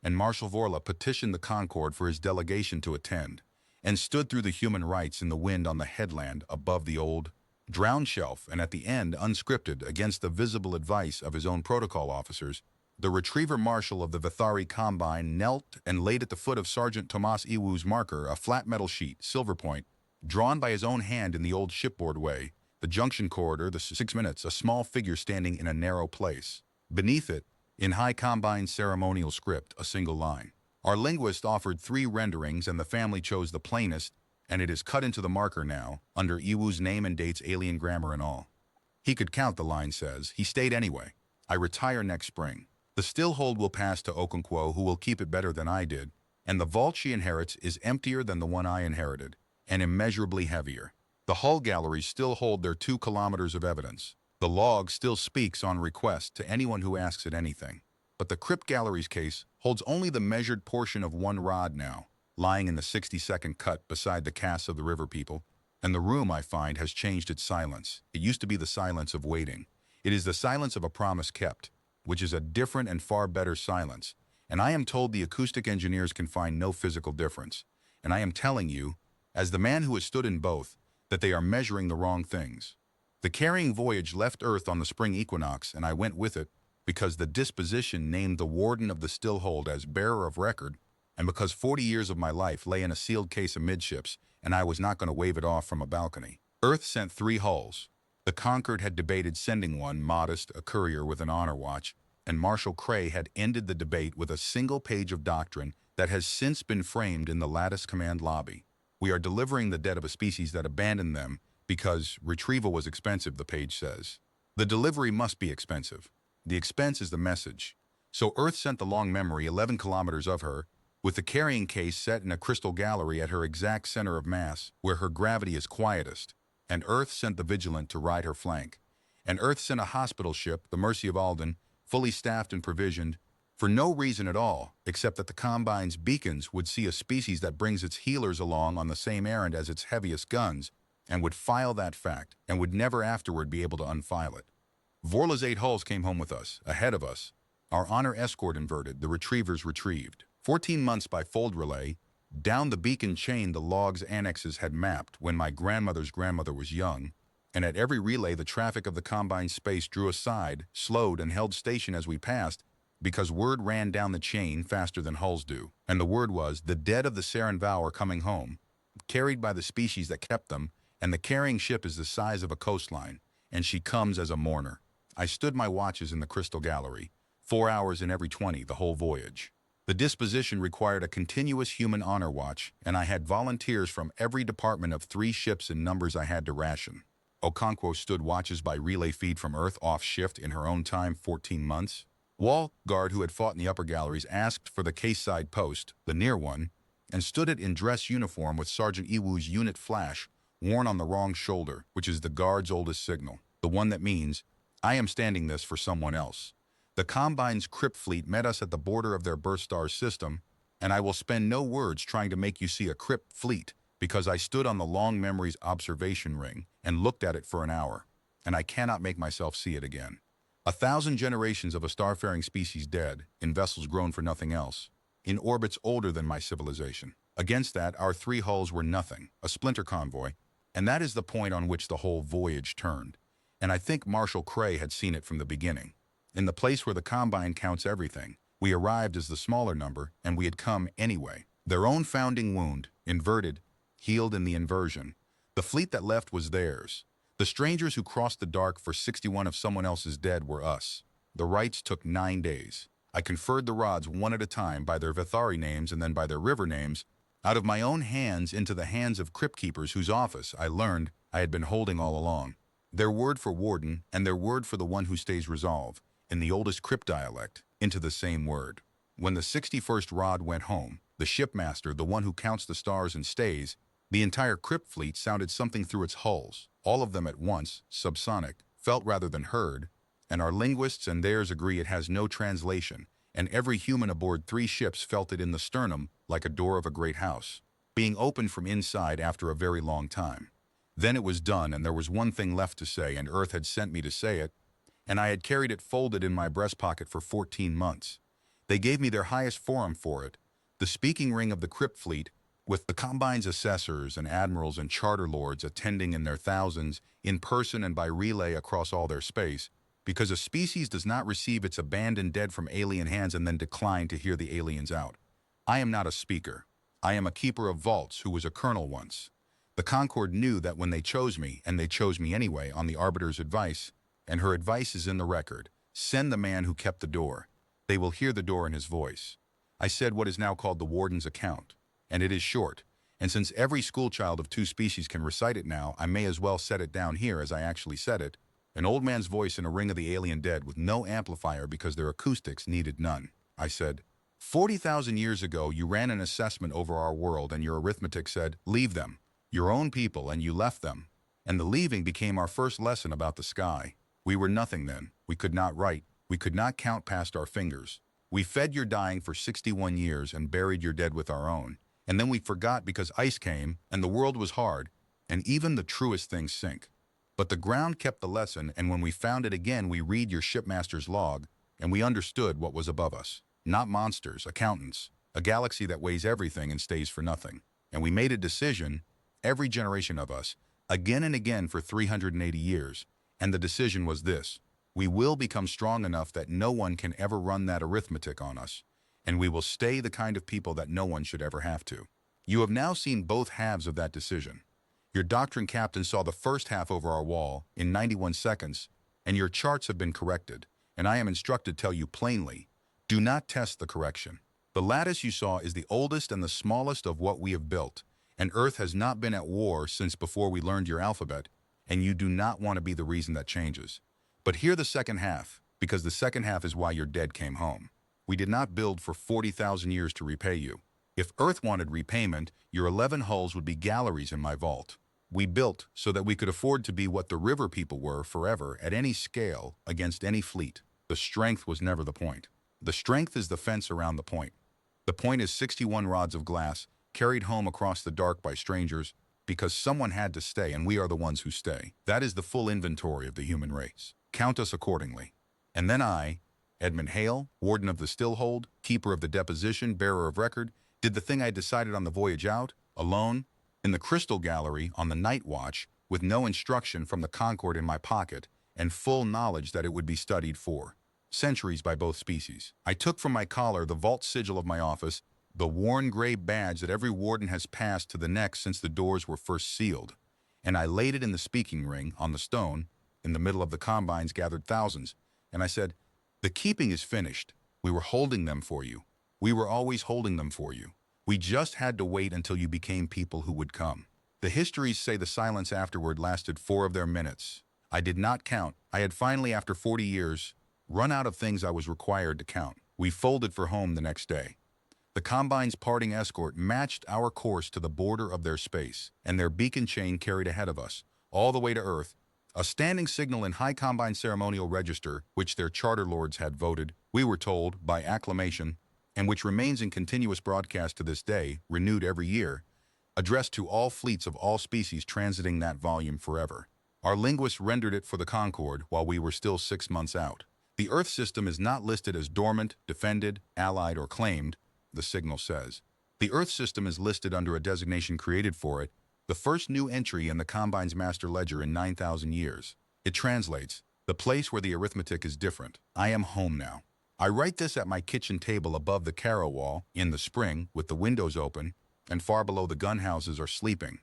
and Marshal Vorla petitioned the Concord for his delegation to attend, and stood through the human rights in the wind on the headland above the old drowned shelf, and at the end, unscripted, against the visible advice of his own protocol officers, the retriever marshal of the Vathari Combine knelt and laid at the foot of Sergeant Tomas Iwu's marker a flat metal sheet, silver point, drawn by his own hand in the old shipboard way, the junction corridor, the 6 minutes, a small figure standing in a narrow place. Beneath it, in high Combine ceremonial script, a single line. Our linguist offered 3 renderings, and the family chose the plainest, and it is cut into the marker now, under Iwu's name and dates, alien grammar and all. He could count, the line says. He stayed anyway. I retire next spring. The still hold will pass to Okonkwo, who will keep it better than I did, and the vault she inherits is emptier than the one I inherited, and immeasurably heavier. The hull galleries still hold their 2 kilometers of evidence. The log still speaks on request to anyone who asks it anything. But the crypt gallery's case holds only the measured portion of 1 rod now, lying in the 60-second cut beside the casts of the river people, and the room, I find, has changed its silence. It used to be the silence of waiting. It is the silence of a promise kept, which is a different and far better silence, and I am told the acoustic engineers can find no physical difference. And I am telling you, as the man who has stood in both, that they are measuring the wrong things. The carrying voyage left Earth on the spring equinox, and I went with it, because the disposition named the warden of the stillhold as bearer of record, and because 40 years of my life lay in a sealed case amidships, and I was not going to wave it off from a balcony. Earth sent 3 hulls. The Concord had debated sending one, modest, a courier with an honor watch, and Marshal Cray had ended the debate with a single page of doctrine that has since been framed in the lattice command lobby. We are delivering the dead of a species that abandoned them because retrieval was expensive, the page says. The delivery must be expensive. The expense is the message. So Earth sent the long memory, 11 kilometers of her, with the carrying case set in a crystal gallery at her exact center of mass, where her gravity is quietest, and Earth sent the Vigilant to ride her flank. And Earth sent a hospital ship, the Mercy of Alden, fully staffed and provisioned, for no reason at all, except that the Combine's beacons would see a species that brings its healers along on the same errand as its heaviest guns, and would file that fact, and would never afterward be able to unfile it. Vorla's 8 hulls came home with us, ahead of us. Our honor escort inverted, the retrievers retrieved. 14 months by fold relay, down the beacon chain the log's annexes had mapped when my grandmother's grandmother was young, and at every relay the traffic of the Combine space drew aside, slowed, and held station as we passed, because word ran down the chain faster than hulls do. And the word was, the dead of the Saren Vow are coming home, carried by the species that kept them, and the carrying ship is the size of a coastline, and she comes as a mourner. I stood my watches in the crystal gallery, 4 hours in every 20, the whole voyage. The disposition required a continuous human honor watch, and I had volunteers from every department of 3 ships in numbers I had to ration. Okonkwo stood watches by relay feed from Earth off shift in her own time, 14 months. Wall guard, who had fought in the upper galleries, asked for the case side post, the near one, and stood it in dress uniform with Sergeant Iwu's unit flash worn on the wrong shoulder, which is the guard's oldest signal, the one that means, I am standing this for someone else. The Combine's crypt fleet met us at the border of their birth star system, and I will spend no words trying to make you see a crypt fleet, because I stood on the long memory's observation ring and looked at it for an hour, and I cannot make myself see it again. 1,000 generations of a starfaring species dead, in vessels grown for nothing else, in orbits older than my civilization. Against that, our 3 hulls were nothing, a splinter convoy, and that is the point on which the whole voyage turned. And I think Marshal Cray had seen it from the beginning. In the place where the Combine counts everything, we arrived as the smaller number, and we had come anyway. Their own founding wound, inverted, healed in the inversion. The fleet that left was theirs. The strangers who crossed the dark for 61 of someone else's dead were us. The rites took 9 days. I conferred the rods one at a time by their Vathari names and then by their river names, out of my own hands into the hands of crypt keepers whose office, I learned, I had been holding all along. Their word for warden and their word for the one who stays resolve, in the oldest crypt dialect, into the same word. When the 61st rod went home, the shipmaster, the one who counts the stars and stays, the entire crypt fleet sounded something through its hulls, all of them at once, subsonic, felt rather than heard, and our linguists and theirs agree it has no translation, and every human aboard 3 ships felt it in the sternum like a door of a great house, being opened from inside after a very long time. Then it was done, and there was one thing left to say, and Earth had sent me to say it, and I had carried it folded in my breast pocket for 14 months. They gave me their highest forum for it, the speaking ring of the crypt fleet, with the Combine's assessors and admirals and charter lords attending in their thousands, in person and by relay across all their space, because a species does not receive its abandoned dead from alien hands and then decline to hear the aliens out. I am not a speaker. I am a keeper of vaults who was a colonel once. The Concord knew that when they chose me, and they chose me anyway on the Arbiter's advice, and her advice is in the record, send the man who kept the door. They will hear the door in his voice. I said what is now called the warden's account, and it is short, and since every schoolchild of 2 species can recite it now, I may as well set it down here as I actually said it, an old man's voice in a ring of the alien dead with no amplifier because their acoustics needed none. I said, 40,000 years ago you ran an assessment over our world and your arithmetic said, leave them, your own people, and you left them. And the leaving became our first lesson about the sky. We were nothing then. We could not write. We could not count past our fingers. We fed your dying for 61 years and buried your dead with our own. And then we forgot because ice came and the world was hard, and even the truest things sink. But the ground kept the lesson, and when we found it again, we read your shipmaster's log, and we understood what was above us. Not monsters, accountants, a galaxy that weighs everything and stays for nothing. And we made a decision, every generation of us, again and again for 380 years, and the decision was this: we will become strong enough that no one can ever run that arithmetic on us, and we will stay the kind of people that no one should ever have to. You have now seen both halves of that decision. Your doctrine captain saw the first half over our wall in 91 seconds, and your charts have been corrected, and I am instructed to tell you plainly, do not test the correction. The lattice you saw is the oldest and the smallest of what we have built, and Earth has not been at war since before we learned your alphabet, and you do not want to be the reason that changes. But hear the second half, because the second half is why your dead came home. We did not build for 40,000 years to repay you. If Earth wanted repayment, your 11 hulls would be galleries in my vault. We built so that we could afford to be what the river people were forever at any scale against any fleet. The strength was never the point. The strength is the fence around the point. The point is 61 rods of glass, carried home across the dark by strangers, because someone had to stay, and we are the ones who stay. That is the full inventory of the human race. Count us accordingly. And then I, Edmund Hale, warden of the stillhold, keeper of the deposition, bearer of record, did the thing I decided on the voyage out, alone, in the crystal gallery on the night watch, with no instruction from the Concord in my pocket, and full knowledge that it would be studied for centuries by both species. I took from my collar the vault sigil of my office, the worn gray badge that every warden has passed to the next since the doors were first sealed, and I laid it in the speaking ring on the stone, in the middle of the Combines gathered thousands, and I said, the keeping is finished. We were holding them for you. We were always holding them for you. We just had to wait until you became people who would come. The histories say the silence afterward lasted 4 of their minutes. I did not count. I had finally, after 40 years, run out of things I was required to count. We folded for home the next day. The Combine's parting escort matched our course to the border of their space, and their beacon chain carried ahead of us, all the way to Earth, a standing signal in High Combine ceremonial register, which their charter lords had voted, we were told, by acclamation, and which remains in continuous broadcast to this day, renewed every year, addressed to all fleets of all species transiting that volume forever. Our linguists rendered it for the Concord while we were still 6 months out. The Earth system is not listed as dormant, defended, allied, or claimed, the signal says. The Earth system is listed under a designation created for it, the first new entry in the Combine's master ledger in 9,000 years. It translates, the place where the arithmetic is different. I am home now. I write this at my kitchen table above the Caro wall, in the spring, with the windows open, and far below the gun houses are sleeping,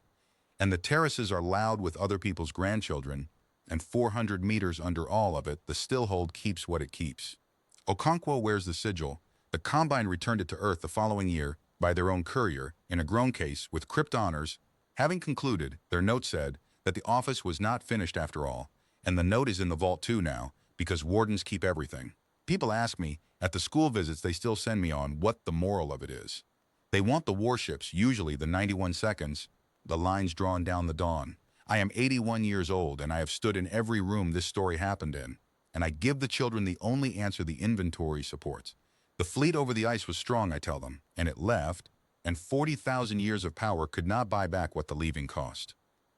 and the terraces are loud with other people's grandchildren, and 400 meters under all of it, the stillhold keeps what it keeps. Okonkwo wears the sigil. The Combine returned it to Earth the following year, by their own courier, in a grown case, with crypt honors. Having concluded, their note said that the office was not finished after all, and the note is in the vault too now, because wardens keep everything. People ask me, at the school visits they still send me on, what the moral of it is. They want the warships, usually the 91 seconds, the lines drawn down the dawn. I am 81 years old, and I have stood in every room this story happened in, and I give the children the only answer the inventory supports. The fleet over the ice was strong, I tell them, and it left, and 40,000 years of power could not buy back what the leaving cost.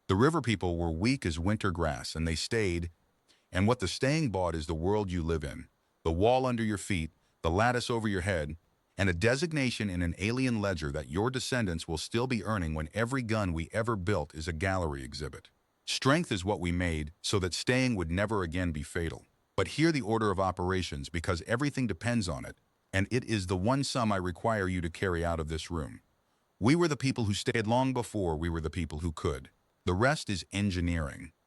The river people were weak as winter grass, and they stayed, and what the staying bought is the world you live in, the wall under your feet, the lattice over your head, and a designation in an alien ledger that your descendants will still be earning when every gun we ever built is a gallery exhibit. Strength is what we made so that staying would never again be fatal. But hear the order of operations because everything depends on it, and it is the one sum I require you to carry out of this room. We were the people who stayed long before we were the people who could. The rest is engineering.